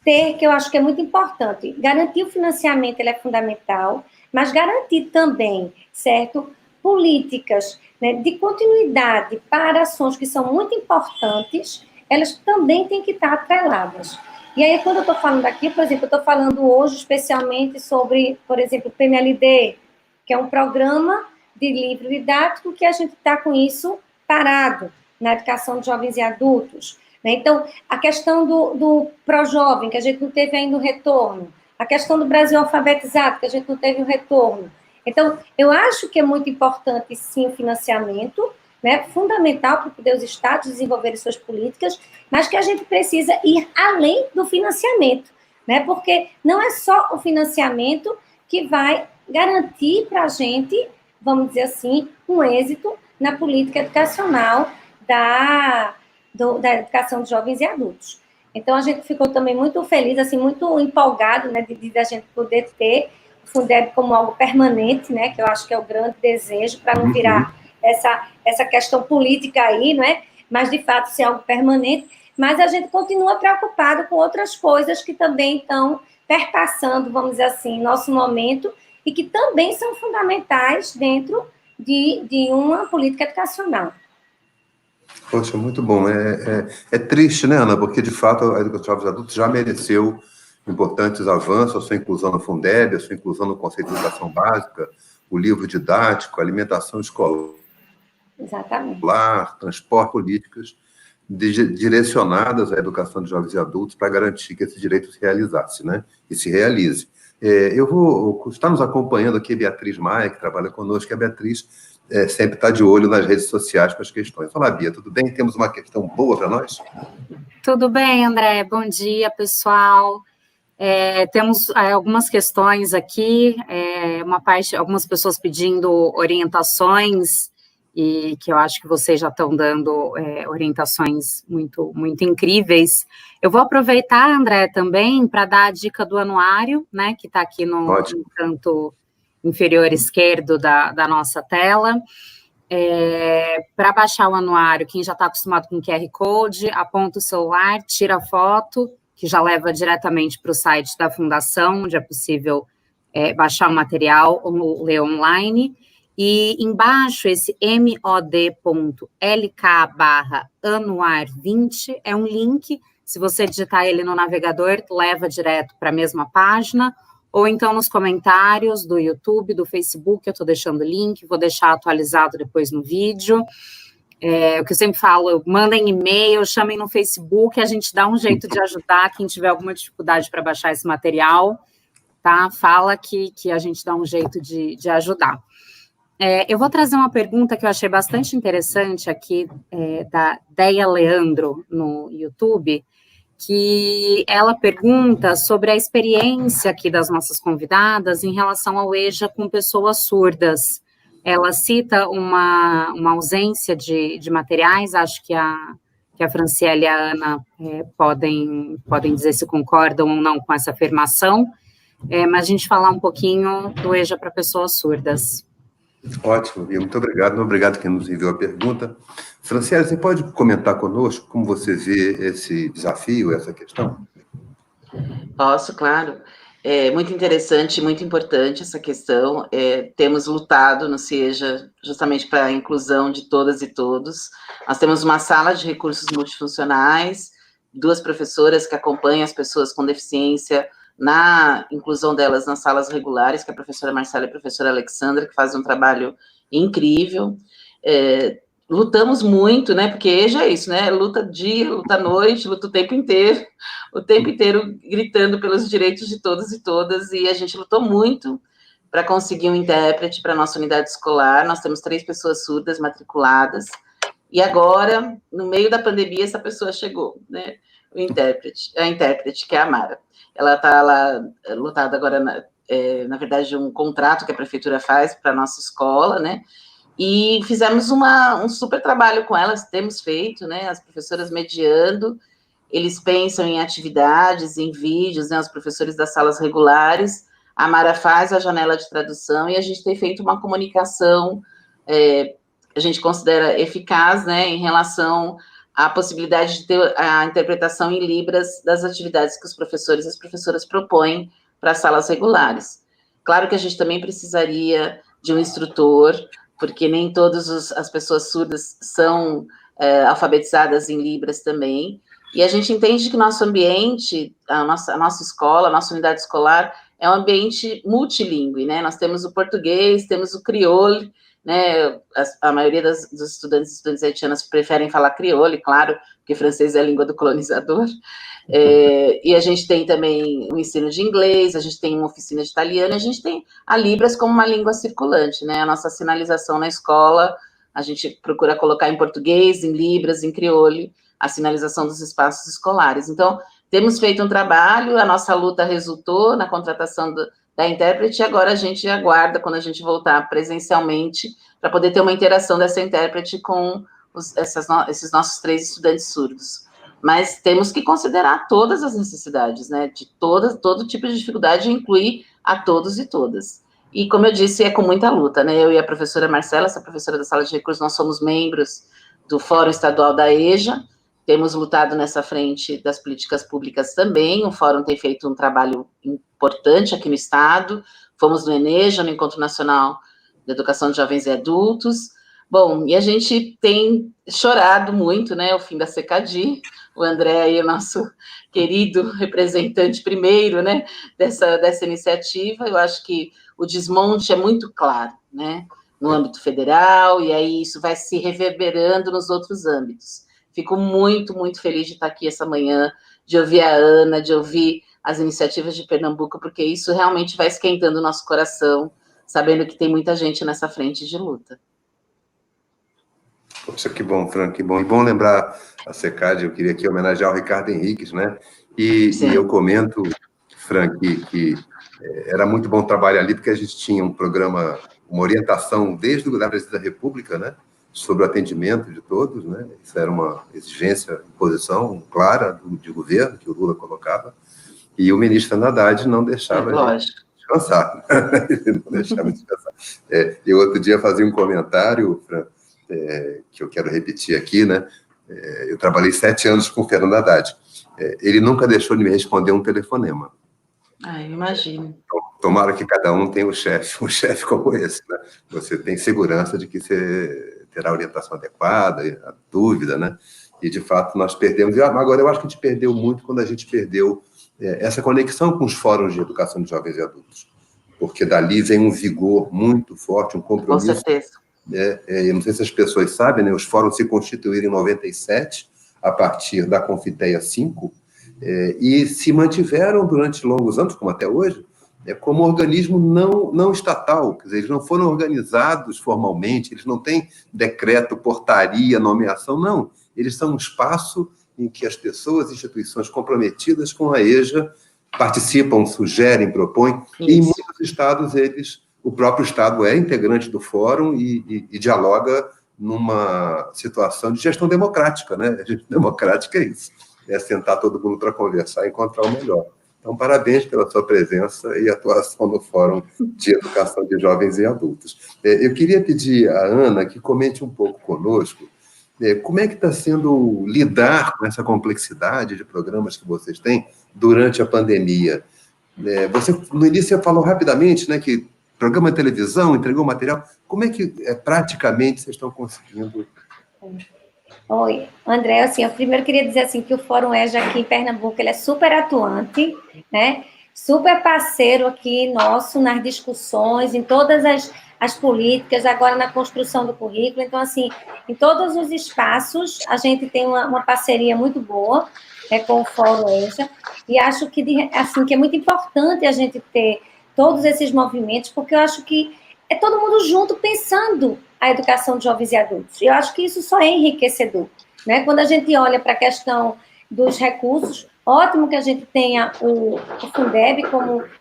ter, que eu acho que é muito importante, garantir o financiamento, ele é fundamental, mas garantir também, certo, políticas, né, de continuidade para ações que são muito importantes, elas também têm que estar atreladas. E aí, quando eu estou falando aqui, por exemplo, eu estou falando hoje especialmente sobre, por exemplo, o PMLD, que é um programa de livro didático que a gente está com isso parado na educação de jovens e adultos. Né? Então, a questão do pró-jovem, que a gente não teve ainda o retorno, a questão do Brasil alfabetizado, que a gente não teve o retorno. Então, eu acho que é muito importante, sim, o financiamento, né, fundamental para poder os estados desenvolverem suas políticas, mas que a gente precisa ir além do financiamento, né, porque não é só o financiamento que vai garantir para a gente, vamos dizer assim, um êxito na política educacional da educação de jovens e adultos. Então, a gente ficou também muito feliz, assim, muito empolgado, né, de a gente poder ter o Fundeb como algo permanente, né, que eu acho que é o grande desejo, para não virar essa questão política aí, não é? Mas, de fato, ser algo permanente. Mas a gente continua preocupado com outras coisas que também estão perpassando, vamos dizer assim, nosso momento e que também são fundamentais dentro de uma política educacional.
Poxa, muito bom. É triste, né, Ana? Porque, de fato, a educação dos adultos já mereceu importantes avanços, a sua inclusão no Fundeb, a sua inclusão no conceito de educação básica, o livro didático, a alimentação escolar,
exatamente,
transporte, políticas direcionadas à educação de jovens e adultos para garantir que esse direito se realizasse, né? E se realize. Está nos acompanhando aqui a Beatriz Maia, que trabalha conosco, que a Beatriz sempre está de olho nas redes sociais com as questões. Olá, Bia, tudo bem? Temos uma questão boa para nós?
Tudo bem, André. Bom dia, pessoal. Temos algumas questões aqui, algumas pessoas pedindo orientações, e que eu acho que vocês já estão dando orientações muito, muito incríveis. Eu vou aproveitar, André, também para dar a dica do anuário, né, que está aqui no canto inferior esquerdo da nossa tela. Para baixar o anuário, quem já está acostumado com QR Code, aponta o celular, tira a foto, que já leva diretamente para o site da Fundação, onde é possível baixar o material ou ler online. E embaixo, esse mod.lk/anuar20 é um link, se você digitar ele no navegador, leva direto para a mesma página, ou então nos comentários do YouTube, do Facebook, eu estou deixando o link, vou deixar atualizado depois no vídeo. O que eu sempre falo, mandem e-mail, chamem no Facebook, a gente dá um jeito de ajudar quem tiver alguma dificuldade para baixar esse material, tá? Fala que a gente dá um jeito de ajudar. Eu vou trazer uma pergunta que eu achei bastante interessante aqui, da Deia Leandro, no YouTube, que ela pergunta sobre a experiência aqui das nossas convidadas em relação ao EJA com pessoas surdas. Ela cita uma ausência de materiais, acho que a Franciele e a Ana podem dizer se concordam ou não com essa afirmação, mas a gente falar um pouquinho do EJA para pessoas surdas.
Ótimo, Bia, muito obrigado. Obrigado quem nos enviou a pergunta. Franciele, você pode comentar conosco como você vê esse desafio, essa questão?
Posso, claro. É muito interessante, muito importante essa questão. Temos lutado no CIEJA justamente para a inclusão de todas e todos. Nós temos uma sala de recursos multifuncionais, 2 professoras que acompanham as pessoas com deficiência na inclusão delas nas salas regulares, que é a professora Marcela e a professora Alexandra, que fazem um trabalho incrível. Lutamos muito, né, porque EJA é isso, né, luta dia, luta noite, luta o tempo inteiro gritando pelos direitos de todos e todas, e a gente lutou muito para conseguir um intérprete para a nossa unidade escolar. Nós temos 3 pessoas surdas matriculadas, e agora, no meio da pandemia, essa pessoa chegou, né, a intérprete, que é a Mara. Ela está lá, lutada agora, na verdade, um contrato que a prefeitura faz para a nossa escola, né, e fizemos um super trabalho com elas, temos feito, né, as professoras mediando, eles pensam em atividades, em vídeos, né, os professores das salas regulares, a Mara faz a janela de tradução e a gente tem feito uma comunicação, a gente considera eficaz, né, em relação à possibilidade de ter a interpretação em Libras das atividades que os professores e as professoras propõem para as salas regulares. Claro que a gente também precisaria de um instrutor, porque nem todas as pessoas surdas são alfabetizadas em Libras também, e a gente entende que nosso ambiente, a nossa escola, a nossa unidade escolar, é um ambiente multilingüe, né? Nós temos o português, temos o crioulo, né? A maioria dos estudantes e estudantes haitianas preferem falar crioulo, claro, porque francês é a língua do colonizador. E a gente tem também o ensino de inglês, a gente tem uma oficina de italiano, a gente tem a Libras como uma língua circulante, né? A nossa sinalização na escola, a gente procura colocar em português, em Libras, em crioulo, a sinalização dos espaços escolares. Então, temos feito um trabalho, a nossa luta resultou na contratação da intérprete, e agora a gente aguarda, quando a gente voltar presencialmente, para poder ter uma interação dessa intérprete com esses nossos 3 estudantes surdos. Mas temos que considerar todas as necessidades, né, de todo tipo de dificuldade, e incluir a todos e todas. E, como eu disse, é com muita luta, né, eu e a professora Marcela, essa professora da Sala de Recursos, nós somos membros do Fórum Estadual da EJA, temos lutado nessa frente das políticas públicas também, o Fórum tem feito um trabalho importante aqui no Estado, fomos no ENEJA, no Encontro Nacional de Educação de Jovens e Adultos. Bom, e a gente tem chorado muito, né, o fim da CECADI, o André aí, o nosso querido representante primeiro, né, dessa iniciativa. Eu acho que o desmonte é muito claro, né, no âmbito federal, e aí isso vai se reverberando nos outros âmbitos. Fico muito, muito feliz de estar aqui essa manhã, de ouvir a Ana, de ouvir as iniciativas de Pernambuco, porque isso realmente vai esquentando o nosso coração, sabendo que tem muita gente nessa frente de luta.
Poxa, que bom, Fran, que bom. E bom lembrar a CECAD, eu queria aqui homenagear o Ricardo Henriques, né? E eu comento, Fran, que era muito bom trabalhar ali, porque a gente tinha um programa, uma orientação desde a Presidência da República, né? Sobre o atendimento de todos, né? Isso era uma exigência, posição clara de governo que o Lula colocava, e o ministro Fernando Haddad não deixava a gente descansar. Não deixava descansar. Eu outro dia fazia um comentário, Fran, que eu quero repetir aqui, né? Eu trabalhei 7 anos com o Fernando Haddad. Ele nunca deixou de me responder um telefonema.
Imagino.
Tomara que cada um tenha um chefe como esse, né? Você tem segurança de que você terá a orientação adequada, a dúvida, né? E, de fato, nós perdemos. Agora, eu acho que a gente perdeu muito quando a gente perdeu essa conexão com os fóruns de educação de jovens e adultos, porque dali vem um vigor muito forte, um compromisso.
Com certeza.
Eu não sei se as pessoas sabem, né? Os fóruns se constituíram em 97, a partir da Confiteia 5, e se mantiveram durante longos anos, como até hoje, como organismo não estatal, quer dizer, eles não foram organizados formalmente, eles não têm decreto, portaria, nomeação, não. Eles são um espaço em que as pessoas, instituições comprometidas com a EJA participam, sugerem, propõem, e em muitos estados o próprio estado é integrante do fórum e dialoga numa situação de gestão democrática, né? A gestão democrática é isso, é sentar todo mundo para conversar e encontrar o melhor. Então, parabéns pela sua presença e atuação no Fórum de Educação de Jovens e Adultos. Eu queria pedir à Ana que comente um pouco conosco como é que está sendo lidar com essa complexidade de programas que vocês têm durante a pandemia. Você, no início, falou rapidamente, né, que programa de televisão, entregou material. Como é que, praticamente, vocês estão conseguindo?
Oi, André, assim, eu primeiro queria dizer assim, que o Fórum EJA aqui em Pernambuco, ele é super atuante, né, super parceiro aqui nosso nas discussões, em todas as políticas, agora na construção do currículo. Então, assim, em todos os espaços, a gente tem uma parceria muito boa, com o Fórum EJA, e acho que, assim, que é muito importante a gente ter todos esses movimentos, porque eu acho que é todo mundo junto pensando a educação de jovens e adultos. Eu acho que isso só é enriquecedor, né? Quando a gente olha para a questão dos recursos, ótimo que a gente tenha o Fundeb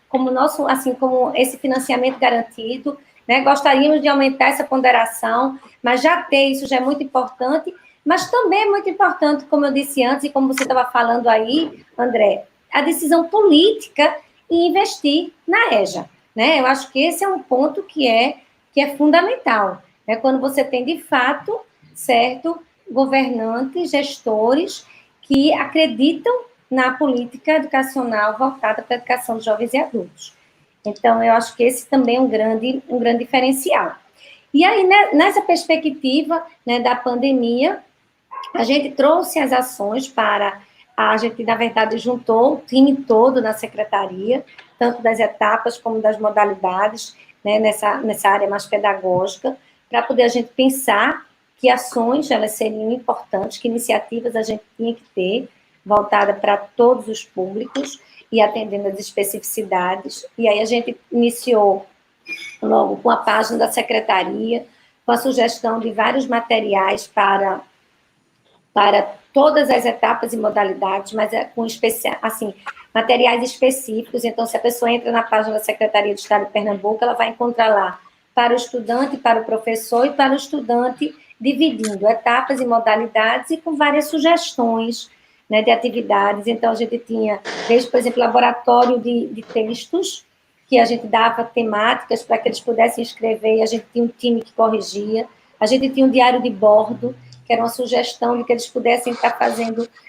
como nosso, assim, como esse financiamento garantido, né? Gostaríamos de aumentar essa ponderação, mas já ter isso já é muito importante, Mas também é muito importante, como eu disse antes, e como você estava falando aí, André, a decisão política em investir na EJA, né? Eu acho que esse é um ponto que é fundamental, né? Quando você tem, de fato, certo, governantes, gestores que acreditam na política educacional voltada para a educação de jovens e adultos. Então, eu acho que esse também é um grande diferencial. E aí, né, nessa perspectiva, né, da pandemia, a gente trouxe as ações a gente, na verdade, juntou o time todo na secretaria, tanto das etapas como das modalidades, né, nessa área mais pedagógica, para poder a gente pensar que ações elas seriam importantes, que iniciativas a gente tinha que ter, voltada para todos os públicos e atendendo às especificidades. E aí a gente iniciou logo com a página da secretaria, com a sugestão de vários materiais para todas as etapas e modalidades, mas com assim, materiais específicos. Então, se a pessoa entra na página da Secretaria de Estado de Pernambuco, ela vai encontrar lá para o estudante, para o professor e para o estudante, dividindo etapas e modalidades e com várias sugestões, né, de atividades. Então, a gente tinha, desde, por exemplo, laboratório de textos, que a gente dava temáticas para que eles pudessem escrever, e a gente tinha um time que corrigia. A gente tinha um diário de bordo, que era uma sugestão de que eles pudessem estar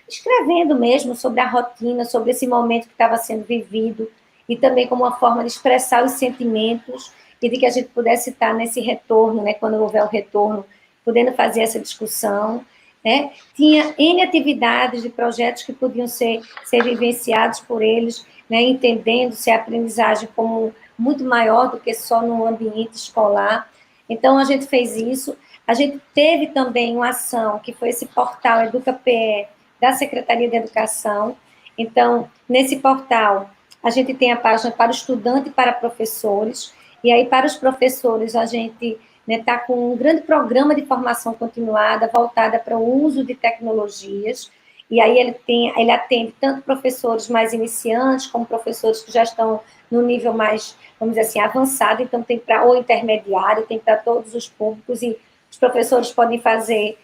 escrevendo mesmo sobre a rotina, sobre esse momento que estava sendo vivido, e também como uma forma de expressar os sentimentos, e de que a gente pudesse estar nesse retorno, né, quando houver o retorno, podendo fazer essa discussão, né? Tinha N atividades de projetos que podiam ser vivenciados por eles, né, entendendo-se a aprendizagem como muito maior do que só no ambiente escolar. Então, a gente fez isso. A gente teve também uma ação, que foi esse portal EducaPE, da Secretaria de Educação. Então, nesse portal, a gente tem a página para o estudante e para professores, e aí, para os professores, a gente está com um grande programa de formação continuada, voltada para o uso de tecnologias, e aí ele atende tanto professores mais iniciantes, como professores que já estão no nível mais, vamos dizer assim, avançado, então tem ou intermediário, tem para todos os públicos, e os professores podem fazer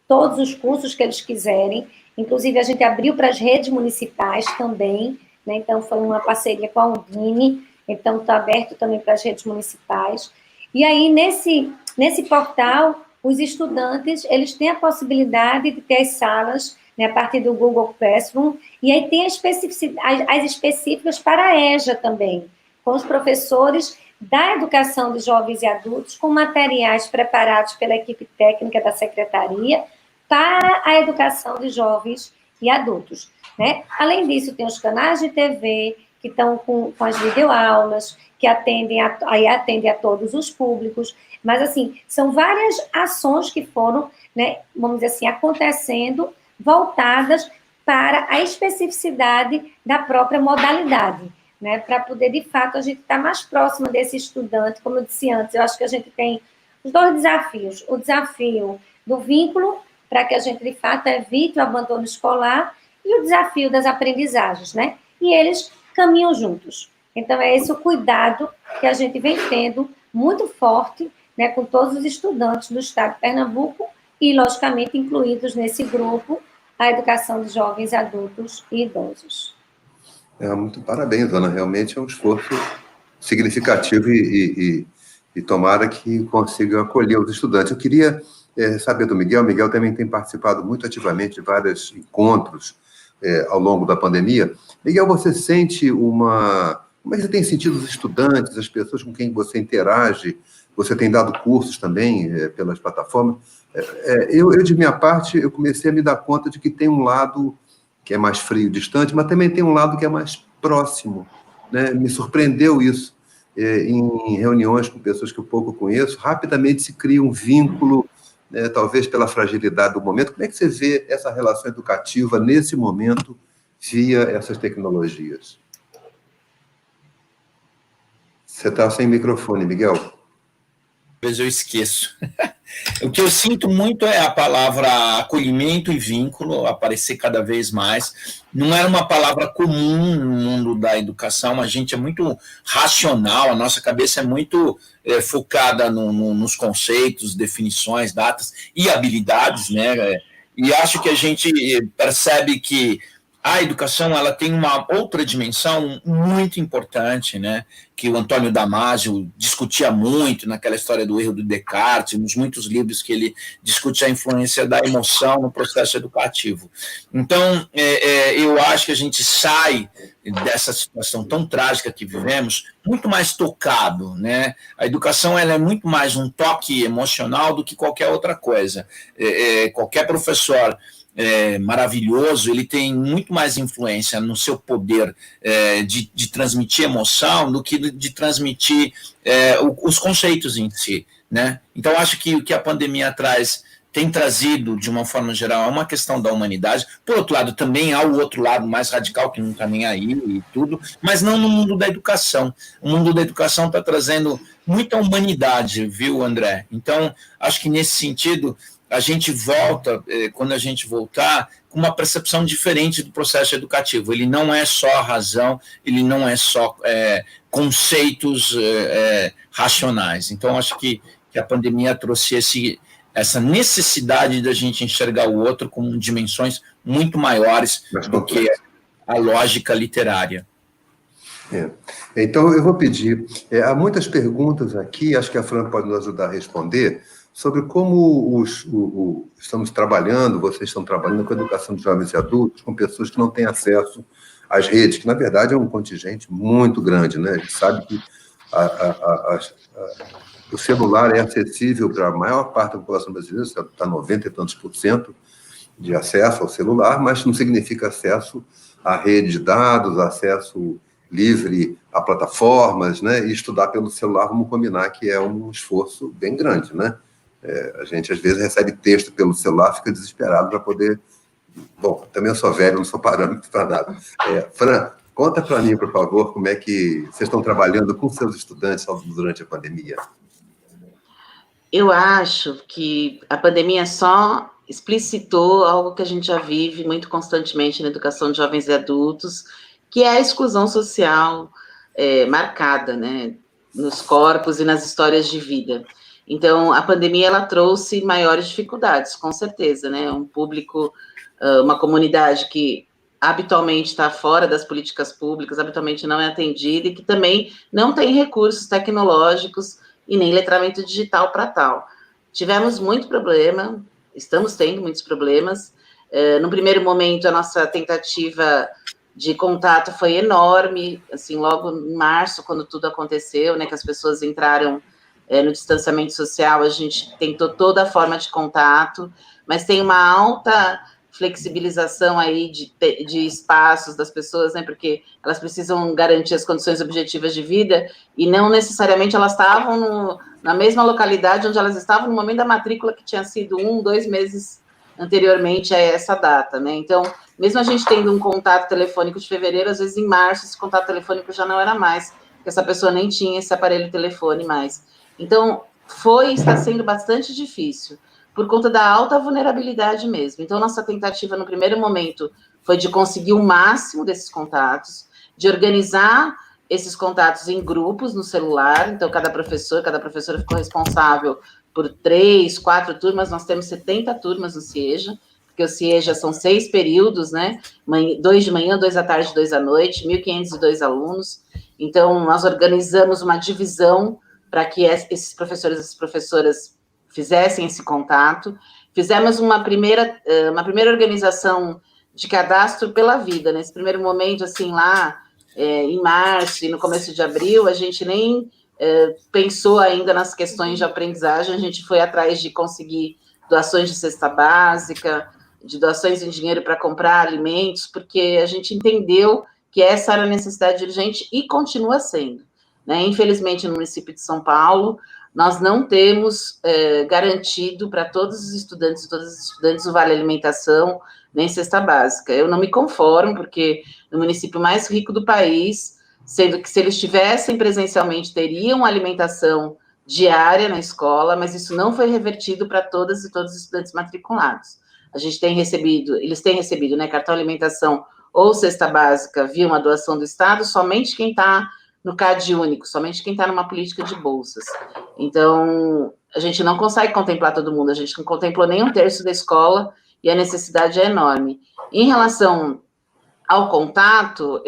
todos os cursos que eles quiserem. Inclusive, a gente abriu para as redes municipais também, né? Então foi uma parceria com a Undime, então está aberto também para as redes municipais. E aí, nesse portal, os estudantes, eles têm a possibilidade de ter as salas, né, a partir do Google Classroom, e aí tem as específicas para a EJA também, com os professores da educação de jovens e adultos, com materiais preparados pela equipe técnica da secretaria para a educação de jovens e adultos, né? Além disso, tem os canais de TV, que estão com as videoaulas, que atendem a todos os públicos, mas, assim, são várias ações que foram, né, vamos dizer assim, acontecendo, voltadas para a especificidade da própria modalidade, né, para poder, de fato, a gente estar mais próximo desse estudante. Como eu disse antes, eu acho que a gente tem os dois desafios: o desafio do vínculo, para que a gente, de fato, evite o abandono escolar, e o desafio das aprendizagens, né, e eles caminham juntos. Então, é esse o cuidado que a gente vem tendo muito forte, né, com todos os estudantes do estado de Pernambuco e, logicamente, incluídos nesse grupo, a educação de jovens, adultos e idosos.
Muito parabéns, Ana. Realmente é um esforço significativo e tomara que consiga acolher os estudantes. Eu queria saber do Miguel. Miguel também tem participado muito ativamente de vários encontros ao longo da pandemia. Miguel, você sente como é que você tem sentido os estudantes, as pessoas com quem você interage? Você tem dado cursos também pelas plataformas. Eu, de minha parte, eu comecei a me dar conta de que tem um lado que é mais frio, distante, mas também tem um lado que é mais próximo, né? Me surpreendeu isso. Em reuniões com pessoas que eu pouco conheço, rapidamente se cria um vínculo, talvez pela fragilidade do momento. Como é que você vê essa relação educativa nesse momento via essas tecnologias? Você está sem microfone, Miguel.
Talvez eu esqueço. O que eu sinto muito é a palavra acolhimento e vínculo aparecer cada vez mais. Não era uma palavra comum no mundo da educação. A gente é muito racional, a nossa cabeça é muito focada nos conceitos, definições, datas e habilidades, né? E acho que a gente percebe que a educação ela tem uma outra dimensão muito importante, né? Que o Antônio Damasio discutia muito naquela história do erro do Descartes, nos muitos livros que ele discute a influência da emoção no processo educativo. Então, eu acho que a gente sai dessa situação tão trágica que vivemos muito mais tocado, né? A educação ela é muito mais um toque emocional do que qualquer outra coisa. Qualquer professor maravilhoso, ele tem muito mais influência no seu poder de transmitir emoção do que de transmitir os conceitos em si, né? Então, acho que o que a pandemia tem trazido, de uma forma geral, é uma questão da humanidade. Por outro lado, também há o outro lado mais radical, que não está nem aí e tudo, mas não no mundo da educação. O mundo da educação está trazendo muita humanidade, viu, André? Então, acho que nesse sentido a gente volta, quando a gente voltar, com uma percepção diferente do processo educativo. Ele não é só razão, ele não é só conceitos racionais. Então, acho que a pandemia trouxe essa necessidade da gente enxergar o outro com dimensões muito maiores do que a lógica literária.
Então, eu vou pedir, há muitas perguntas aqui, acho que a Fran pode nos ajudar a responder, sobre como estamos trabalhando, vocês estão trabalhando com a educação de jovens e adultos, com pessoas que não têm acesso às redes, que, na verdade, é um contingente muito grande, né? A gente sabe que o celular é acessível para a maior parte da população brasileira, está 90 e tantos % de acesso ao celular, mas não significa acesso à rede de dados, acesso livre a plataformas, né? E estudar pelo celular, vamos combinar que é um esforço bem grande, né? A gente, às vezes, recebe texto pelo celular, fica desesperado para poder... Bom, também eu sou velho, não sou parâmetro para nada. Fran, conta para mim, por favor, como é que vocês estão trabalhando com seus estudantes durante a pandemia.
Eu acho que a pandemia só explicitou algo que a gente já vive muito constantemente na educação de jovens e adultos, que é a exclusão social marcada, né, nos corpos e nas histórias de vida. Então, a pandemia, ela trouxe maiores dificuldades, com certeza, né? Um público, uma comunidade que habitualmente está fora das políticas públicas, habitualmente não é atendida e que também não tem recursos tecnológicos e nem letramento digital para tal. Tivemos muito problema, estamos tendo muitos problemas. No primeiro momento, a nossa tentativa de contato foi enorme, assim, logo em março, quando tudo aconteceu, né, que as pessoas entraram no distanciamento social, a gente tentou toda a forma de contato, mas tem uma alta flexibilização aí de espaços das pessoas, né, porque elas precisam garantir as condições objetivas de vida, e não necessariamente elas estavam na mesma localidade onde elas estavam no momento da matrícula, que tinha sido 1, 2 meses anteriormente a essa data, né, então, mesmo a gente tendo um contato telefônico de fevereiro, às vezes em março esse contato telefônico já não era mais, porque essa pessoa nem tinha esse aparelho telefone mais. Então, está sendo bastante difícil, por conta da alta vulnerabilidade mesmo. Então, nossa tentativa, no primeiro momento, foi de conseguir o máximo desses contatos, de organizar esses contatos em grupos no celular. Então, cada professora ficou responsável por 3, 4 turmas. Nós temos 70 turmas no CIEJA, porque o CIEJA são 6 períodos, né? 2 de manhã, 2 à tarde, 2 à noite, 1.502 alunos. Então, nós organizamos uma divisão para que esses professores e essas professoras fizessem esse contato. Fizemos uma primeira organização de cadastro pela vida. Nesse primeiro momento, assim, lá em março e no começo de abril, a gente nem pensou ainda nas questões de aprendizagem, a gente foi atrás de conseguir doações de cesta básica, de doações em dinheiro para comprar alimentos, porque a gente entendeu que essa era a necessidade urgente e continua sendo. Né? Infelizmente, no município de São Paulo, nós não temos garantido para todos os estudantes e todas as estudantes o vale alimentação, nem cesta básica. Eu não me conformo, porque no município mais rico do país, sendo que se eles estivessem presencialmente, teriam alimentação diária na escola, mas isso não foi revertido para todas e todos os estudantes matriculados. Eles têm recebido, né, cartão alimentação ou cesta básica via uma doação do Estado, somente quem está no CAD único, somente quem está numa política de bolsas. Então, a gente não consegue contemplar todo mundo, a gente não contemplou nem 1/3 da escola, e a necessidade é enorme. Em relação ao contato,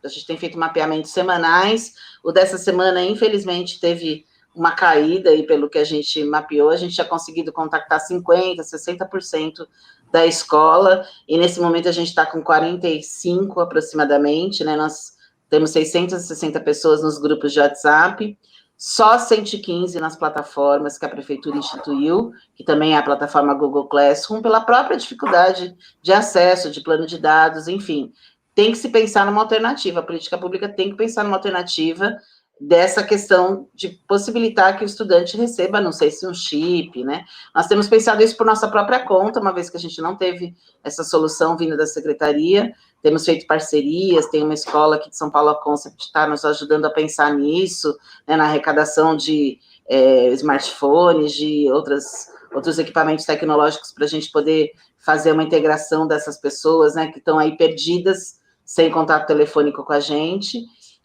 a gente tem feito mapeamentos semanais, o dessa semana, infelizmente, teve uma caída, e pelo que a gente mapeou, a gente tinha conseguido contactar 50%, 60% da escola, e nesse momento a gente está com 45 aproximadamente, né, nós temos 660 pessoas nos grupos de WhatsApp, só 115 nas plataformas que a prefeitura instituiu, que também é a plataforma Google Classroom, pela própria dificuldade de acesso, de plano de dados, enfim. Tem que se pensar numa alternativa, a política pública tem que pensar numa alternativa dessa questão de possibilitar que o estudante receba, não sei se um chip, né? Nós temos pensado isso por nossa própria conta, uma vez que a gente não teve essa solução vinda da secretaria, temos feito parcerias, tem uma escola aqui de São Paulo, a Concept, que está nos ajudando a pensar nisso, né, na arrecadação de smartphones, de outros equipamentos tecnológicos para a gente poder fazer uma integração dessas pessoas, né, que estão aí perdidas, sem contato telefônico com a gente.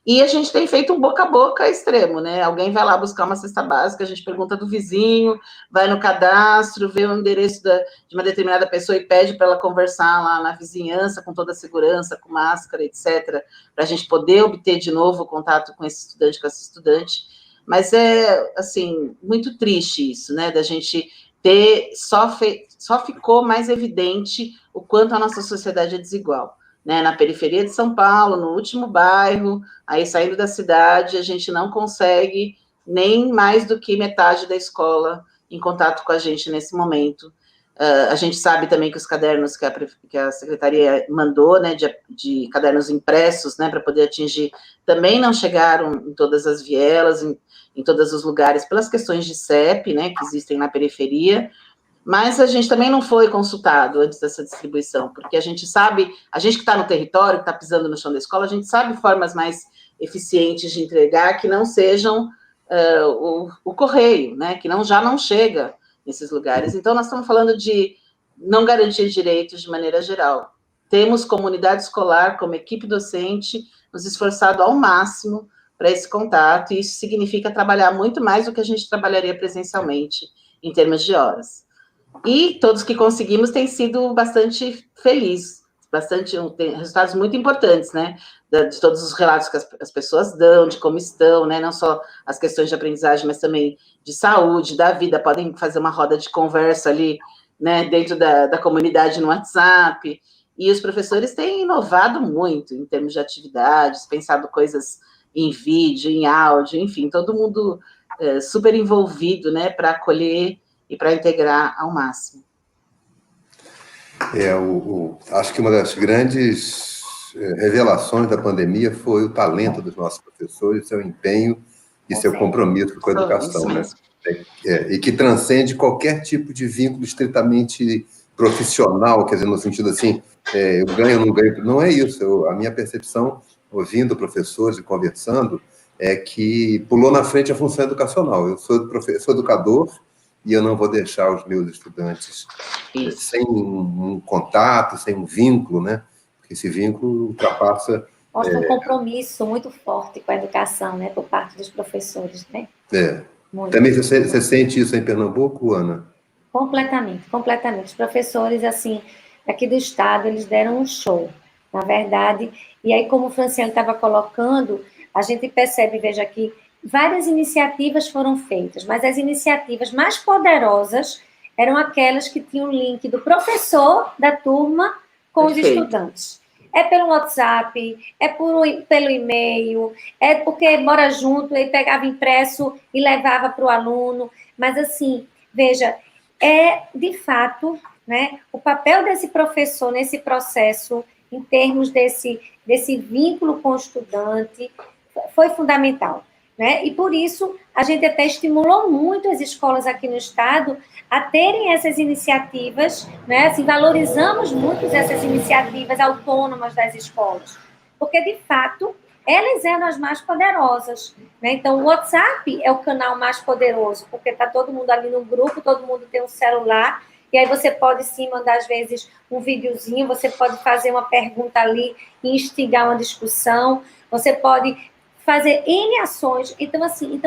E a gente tem feito um boca a boca extremo, né? Alguém vai lá buscar uma cesta básica, a gente pergunta do vizinho, vai no cadastro, vê o endereço de uma determinada pessoa e pede para ela conversar lá na vizinhança, com toda a segurança, com máscara, etc., para a gente poder obter de novo o contato com esse estudante, com essa estudante. Mas é, assim, muito triste isso, né? Da gente ter... Só ficou mais evidente o quanto a nossa sociedade é desigual. Né, na periferia de São Paulo, no último bairro, aí saindo da cidade, a gente não consegue nem mais do que metade da escola em contato com a gente nesse momento. A gente sabe também que os cadernos que a secretaria mandou, né, de cadernos impressos, né, para poder atingir, também não chegaram em todas as vielas, em todos os lugares, pelas questões de CEP, né, que existem na periferia. Mas a gente também não foi consultado antes dessa distribuição, porque a gente sabe, a gente que está no território, que está pisando no chão da escola, a gente sabe formas mais eficientes de entregar que não sejam o correio, né, que já não chega nesses lugares. Então, nós estamos falando de não garantir direitos de maneira geral. Temos comunidade escolar, como equipe docente, nos esforçado ao máximo para esse contato, e isso significa trabalhar muito mais do que a gente trabalharia presencialmente, em termos de horas. E todos que conseguimos têm sido bastante felizes, tem resultados muito importantes, né, de todos os relatos que as pessoas dão, de como estão, né, não só as questões de aprendizagem, mas também de saúde, da vida, podem fazer uma roda de conversa ali, né, dentro da comunidade no WhatsApp, e os professores têm inovado muito em termos de atividades, pensado coisas em vídeo, em áudio, enfim, todo mundo super envolvido, né, para acolher e para integrar ao máximo.
Acho que uma das grandes revelações da pandemia foi o talento dos nossos professores, seu empenho e seu compromisso com a educação, né? E que transcende qualquer tipo de vínculo estritamente profissional, quer dizer, no sentido assim, eu ganho ou não ganho. Não é isso. A minha percepção, ouvindo professores e conversando, é que pulou na frente a função educacional. Eu sou educador, e eu não vou deixar os meus estudantes sem um contato, sem um vínculo, né? Porque esse vínculo ultrapassa...
Mostra um compromisso muito forte com a educação, né? Por parte dos professores, né?
Também você sente isso em Pernambuco, Ana?
Completamente, completamente. Os professores, assim, aqui do estado, eles deram um show, na verdade. E aí, como o Franciano estava colocando, a gente percebe, veja aqui, várias iniciativas foram feitas, mas as iniciativas mais poderosas eram aquelas que tinham o link do professor da turma com os estudantes. É pelo WhatsApp, é pelo e-mail, é porque mora junto e pegava impresso e levava para o aluno. Mas, assim, veja, de fato, né, o papel desse professor nesse processo, em termos desse vínculo com o estudante, foi fundamental. Né? E, por isso, a gente até estimulou muito as escolas aqui no estado a terem essas iniciativas, né? Assim, valorizamos muito essas iniciativas autônomas das escolas, porque, de fato, elas eram as mais poderosas. Né? Então, o WhatsApp é o canal mais poderoso, porque está todo mundo ali no grupo, todo mundo tem um celular, e aí você pode, sim, mandar, às vezes, um videozinho, você pode fazer uma pergunta ali e instigar uma discussão, você pode fazer N ações. Então, assim,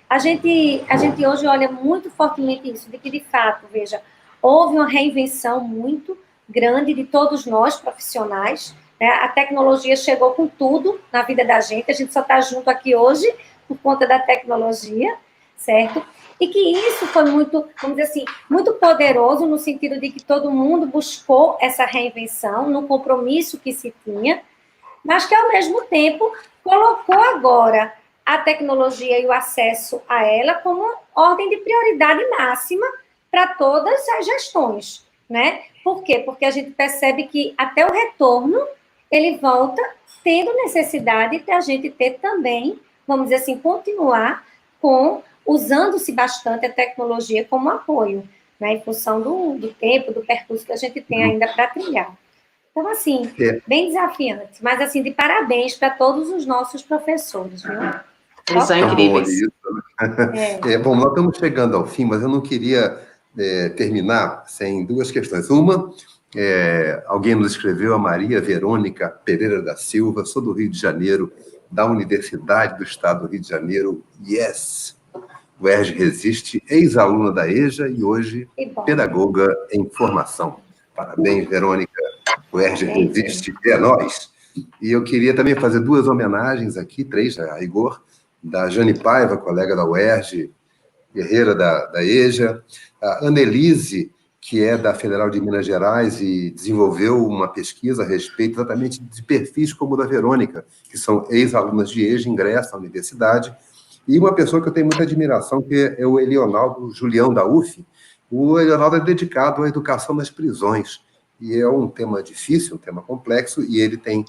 a gente hoje olha muito fortemente isso, de que, de fato, veja, houve uma reinvenção muito grande de todos nós, profissionais, né? A tecnologia chegou com tudo na vida da gente, a gente só está junto aqui hoje por conta da tecnologia, certo? E que isso foi muito, vamos dizer assim, muito poderoso no sentido de que todo mundo buscou essa reinvenção no compromisso que se tinha, mas que, ao mesmo tempo, colocou agora a tecnologia e o acesso a ela como ordem de prioridade máxima para todas as gestões, né? Por quê? Porque a gente percebe que até o retorno, ele volta tendo necessidade de a gente ter também, vamos dizer assim, continuar usando-se bastante a tecnologia como apoio, né? Em função do tempo, do percurso que a gente tem ainda para trilhar. Então, assim, bem desafiante, mas, assim, de parabéns para todos os nossos professores, viu?
Eles são incríveis.
Bom, nós estamos chegando ao fim, mas eu não queria terminar sem duas questões. Uma, alguém nos escreveu, a Maria Verônica Pereira da Silva, sou do Rio de Janeiro, da Universidade do Estado do Rio de Janeiro, yes! O UERJ Resiste, ex-aluna da EJA e hoje pedagoga em formação. Parabéns, Verônica. O UERJ Resiste, é nós. E eu queria também fazer duas homenagens aqui, três, a rigor, da Jane Paiva, colega da UERJ, guerreira da EJA, a Annelise, que é da Federal de Minas Gerais e desenvolveu uma pesquisa a respeito exatamente de perfis como o da Verônica, que são ex-alunas de EJA, ingressam à universidade, e uma pessoa que eu tenho muita admiração, que é o Elionaldo Julião, da UF. O Elionaldo é dedicado à educação nas prisões, e é um tema difícil, um tema complexo, e ele tem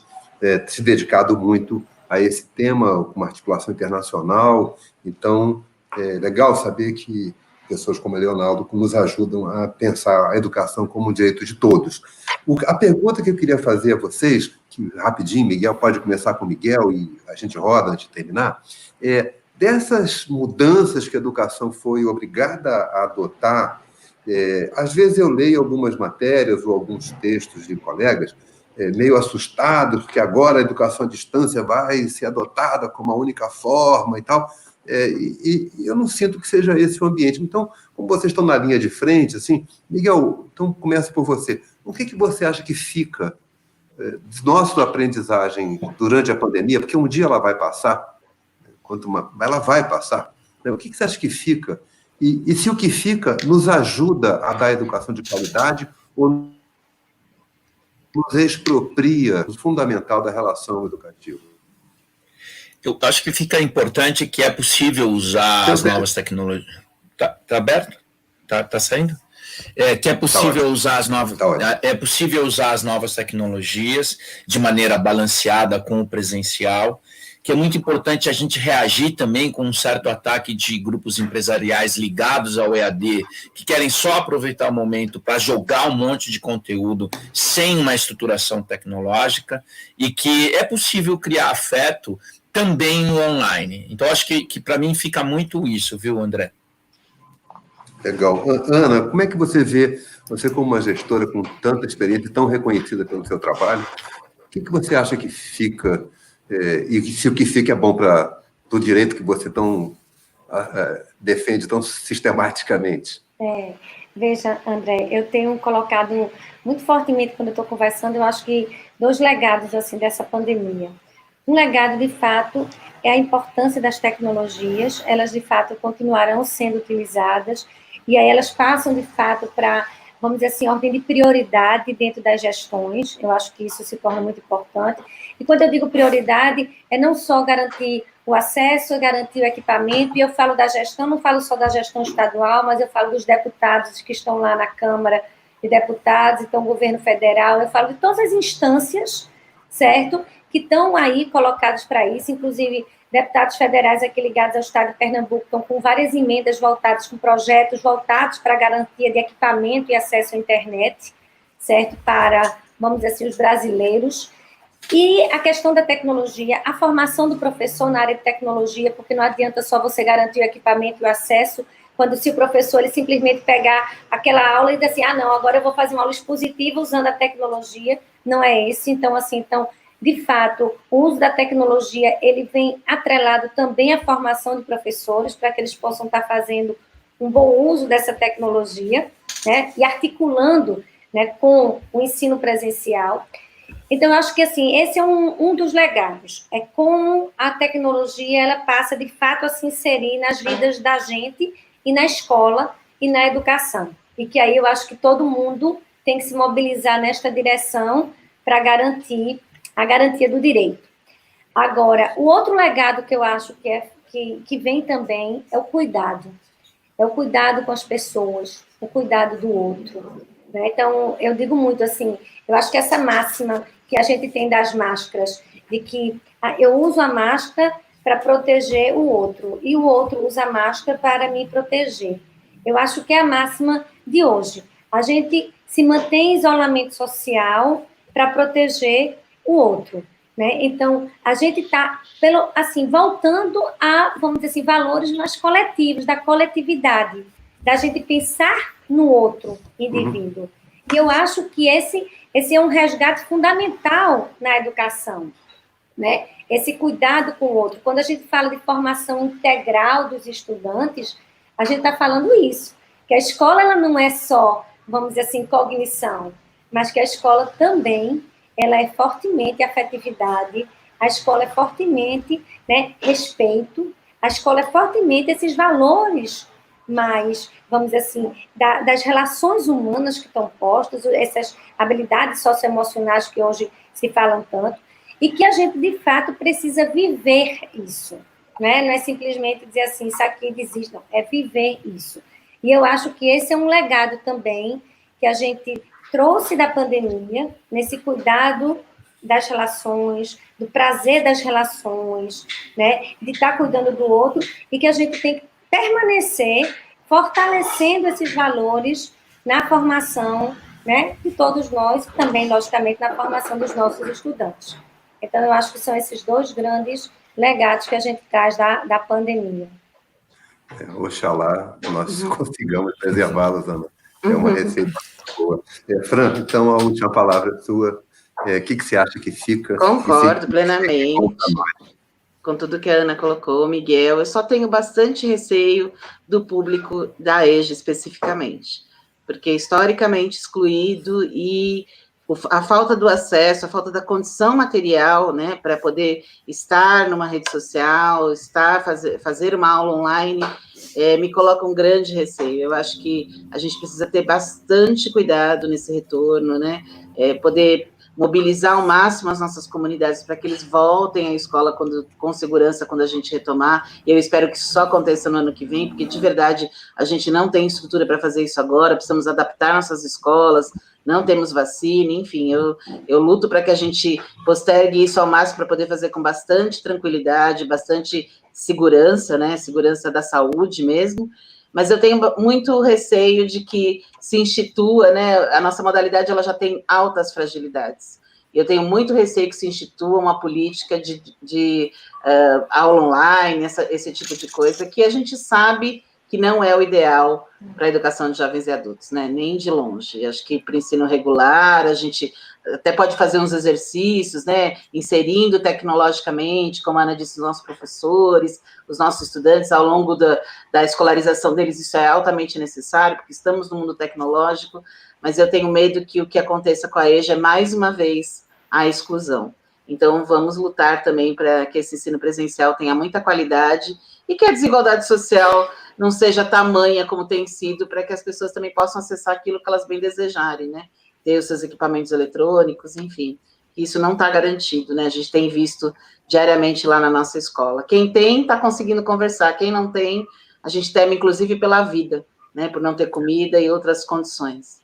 se dedicado muito a esse tema, com uma articulação internacional. Então, é legal saber que pessoas como o Leonardo nos ajudam a pensar a educação como um direito de todos. A pergunta que eu queria fazer a vocês, que rapidinho, Miguel, pode começar com o Miguel e a gente roda antes de terminar, dessas mudanças que a educação foi obrigada a adotar, às vezes eu leio algumas matérias ou alguns textos de colegas meio assustados, porque agora a educação à distância vai ser adotada como a única forma e tal, e eu não sinto que seja esse o ambiente. Então, como vocês estão na linha de frente, assim, Miguel, então começa por você. O que você acha que fica de nossa aprendizagem durante a pandemia? Porque um dia ela vai passar, ela vai passar. Né? O que você acha que fica? E se o que fica nos ajuda a dar educação de qualidade ou nos expropria do fundamental da relação educativa?
Eu acho que fica importante que é possível usar as novas tecnologias. Tá aberto? Tá saindo? Que é possível usar as novas. É possível usar as novas tecnologias de maneira balanceada com o presencial, que é muito importante a gente reagir também com um certo ataque de grupos empresariais ligados ao EAD, que querem só aproveitar o momento para jogar um monte de conteúdo sem uma estruturação tecnológica, e que é possível criar afeto também no online. Então, acho que para mim fica muito isso, viu, André?
Legal. Ana, como é que você vê, você como uma gestora com tanta experiência, tão reconhecida pelo seu trabalho, o que você acha que fica, e se o que fica é bom para o direito que você defende tão sistematicamente?
Veja, André, eu tenho colocado muito fortemente, quando eu estou conversando, eu acho que 2 legados assim, dessa pandemia. Um legado, de fato, é a importância das tecnologias, elas, de fato, continuarão sendo utilizadas, e aí elas passam, de fato, para, vamos dizer assim, ordem de prioridade dentro das gestões. Eu acho que isso se torna muito importante. E quando eu digo prioridade, é não só garantir o acesso, garantir o equipamento, e eu falo da gestão, não falo só da gestão estadual, mas eu falo dos deputados que estão lá na Câmara de Deputados, então o governo federal, eu falo de todas as instâncias, certo?, que estão aí colocados para isso, inclusive deputados federais aqui ligados ao Estado de Pernambuco estão com várias emendas voltadas, com projetos voltados para a garantia de equipamento e acesso à internet, certo? Para, vamos dizer assim, os brasileiros. E a questão da tecnologia, a formação do professor na área de tecnologia, porque não adianta só você garantir o equipamento e o acesso, se o professor ele simplesmente pegar aquela aula e dizer assim, não, agora eu vou fazer uma aula expositiva usando a tecnologia, não é esse. Então, de fato, o uso da tecnologia, ele vem atrelado também à formação de professores, para que eles possam estar fazendo um bom uso dessa tecnologia, né, e articulando, né, com o ensino presencial. Então, eu acho que, assim, esse é um dos legados, é como a tecnologia, ela passa, de fato, a se inserir nas vidas da gente e na escola e na educação. E que aí eu acho que todo mundo tem que se mobilizar nesta direção para garantir a garantia do direito. Agora, o outro legado que eu acho que vem também é o cuidado. É o cuidado com as pessoas, o cuidado do outro. Né? Então, eu digo muito assim, eu acho que essa máxima que a gente tem das máscaras, de que eu uso a máscara para proteger o outro, e o outro usa a máscara para me proteger. Eu acho que é a máxima de hoje. A gente se mantém em isolamento social para proteger o outro. Né? Então, a gente está, assim, voltando a, vamos dizer assim, valores mais coletivos, da coletividade, da gente pensar no outro indivíduo. E eu acho que esse é um resgate fundamental na educação, né? Esse cuidado com o outro. Quando a gente fala de formação integral dos estudantes, a gente está falando isso, que a escola ela não é só, vamos dizer assim, cognição, mas que a escola também ela é fortemente afetividade, a escola é fortemente, né, respeito, a escola é fortemente esses valores mais, vamos dizer assim, das relações humanas que estão postas, essas habilidades socioemocionais que hoje se falam tanto, e que a gente, de fato, precisa viver isso, né? Não é simplesmente dizer assim, isso aqui existe, não, é viver isso. E eu acho que esse é um legado também que a gente trouxe da pandemia, nesse cuidado das relações, do prazer das relações, né, de estar cuidando do outro, e que a gente tem que permanecer fortalecendo esses valores na formação, né, de todos nós, também, logicamente, na formação dos nossos estudantes. Então, eu acho que são esses dois grandes legados que a gente traz da pandemia.
Oxalá nós consigamos preservá-los, Ana. É uma receita boa. Fran, então, a última palavra é sua. O que você acha que fica?
Concordo plenamente com tudo que a Ana colocou, Miguel. Eu só tenho bastante receio do público da EJA especificamente, porque é historicamente excluído e a falta do acesso, a falta da condição material, né, para poder estar numa rede social, fazer uma aula online, me coloca um grande receio. Eu acho que a gente precisa ter bastante cuidado nesse retorno, né, poder mobilizar ao máximo as nossas comunidades para que eles voltem à escola com segurança quando a gente retomar. Eu espero que isso só aconteça no ano que vem, porque, de verdade, a gente não tem estrutura para fazer isso agora, precisamos adaptar nossas escolas, não temos vacina, enfim, eu luto para que a gente postergue isso ao máximo para poder fazer com bastante tranquilidade, bastante segurança, né, segurança da saúde mesmo, mas eu tenho muito receio de que se institua, né, a nossa modalidade ela já tem altas fragilidades. Eu tenho muito receio que se institua uma política de aula online, esse tipo de coisa, que a gente sabe que não é o ideal para a educação de jovens e adultos, né, nem de longe. Acho que para o ensino regular, a gente até pode fazer uns exercícios, né, inserindo tecnologicamente, como a Ana disse, os nossos professores, os nossos estudantes, ao longo da escolarização deles, isso é altamente necessário, porque estamos no mundo tecnológico, mas eu tenho medo que o que aconteça com a EJA é, mais uma vez, a exclusão. Então, vamos lutar também para que esse ensino presencial tenha muita qualidade e que a desigualdade social não seja tamanha como tem sido, para que as pessoas também possam acessar aquilo que elas bem desejarem, né? Ter os seus equipamentos eletrônicos, enfim. Isso não está garantido, né? A gente tem visto diariamente lá na nossa escola. Quem tem, está conseguindo conversar. Quem não tem, a gente teme, inclusive, pela vida, né? Por não ter comida e outras condições.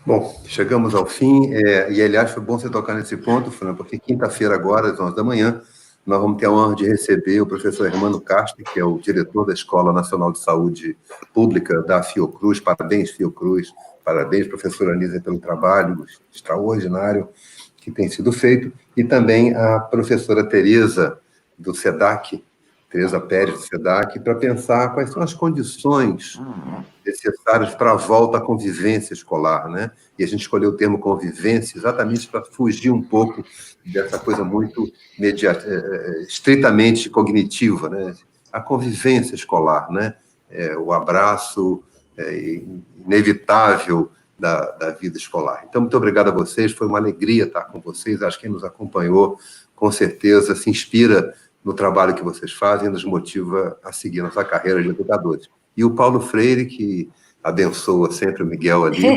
Bom, chegamos ao fim, e, aliás, foi bom você tocar nesse ponto, Fran, porque quinta-feira agora, às 11 da manhã, nós vamos ter a honra de receber o professor Hermano Castro, que é o diretor da Escola Nacional de Saúde Pública da Fiocruz. Parabéns, Fiocruz. Parabéns, professora Anísia, pelo trabalho extraordinário que tem sido feito. E também a professora Tereza, do SEDAC, Tereza Pérez, do SEDAC, para pensar quais são as condições necessárias para a volta à convivência escolar, né? E a gente escolheu o termo convivência exatamente para fugir um pouco dessa coisa muito estritamente cognitiva, né? A convivência escolar, né? O abraço, inevitável da vida escolar. Então, muito obrigado a vocês, foi uma alegria estar com vocês, acho que quem nos acompanhou, com certeza, se inspira no trabalho que vocês fazem e nos motiva a seguir nossa carreira de educadores. E o Paulo Freire, que abençoa sempre o Miguel ali.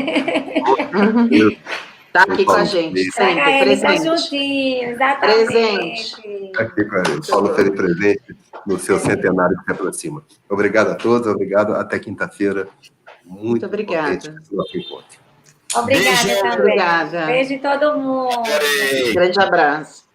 Está aqui com a gente, sempre, presente.
Está juntinho, exatamente.
Presente.
Está aqui com a gente, Paulo Freire presente no seu centenário que se aproxima. Obrigado a todos, obrigado, até quinta-feira. Muito
obrigada.
Obrigada também.
Obrigada.
Beijo em todo mundo.
Grande abraço.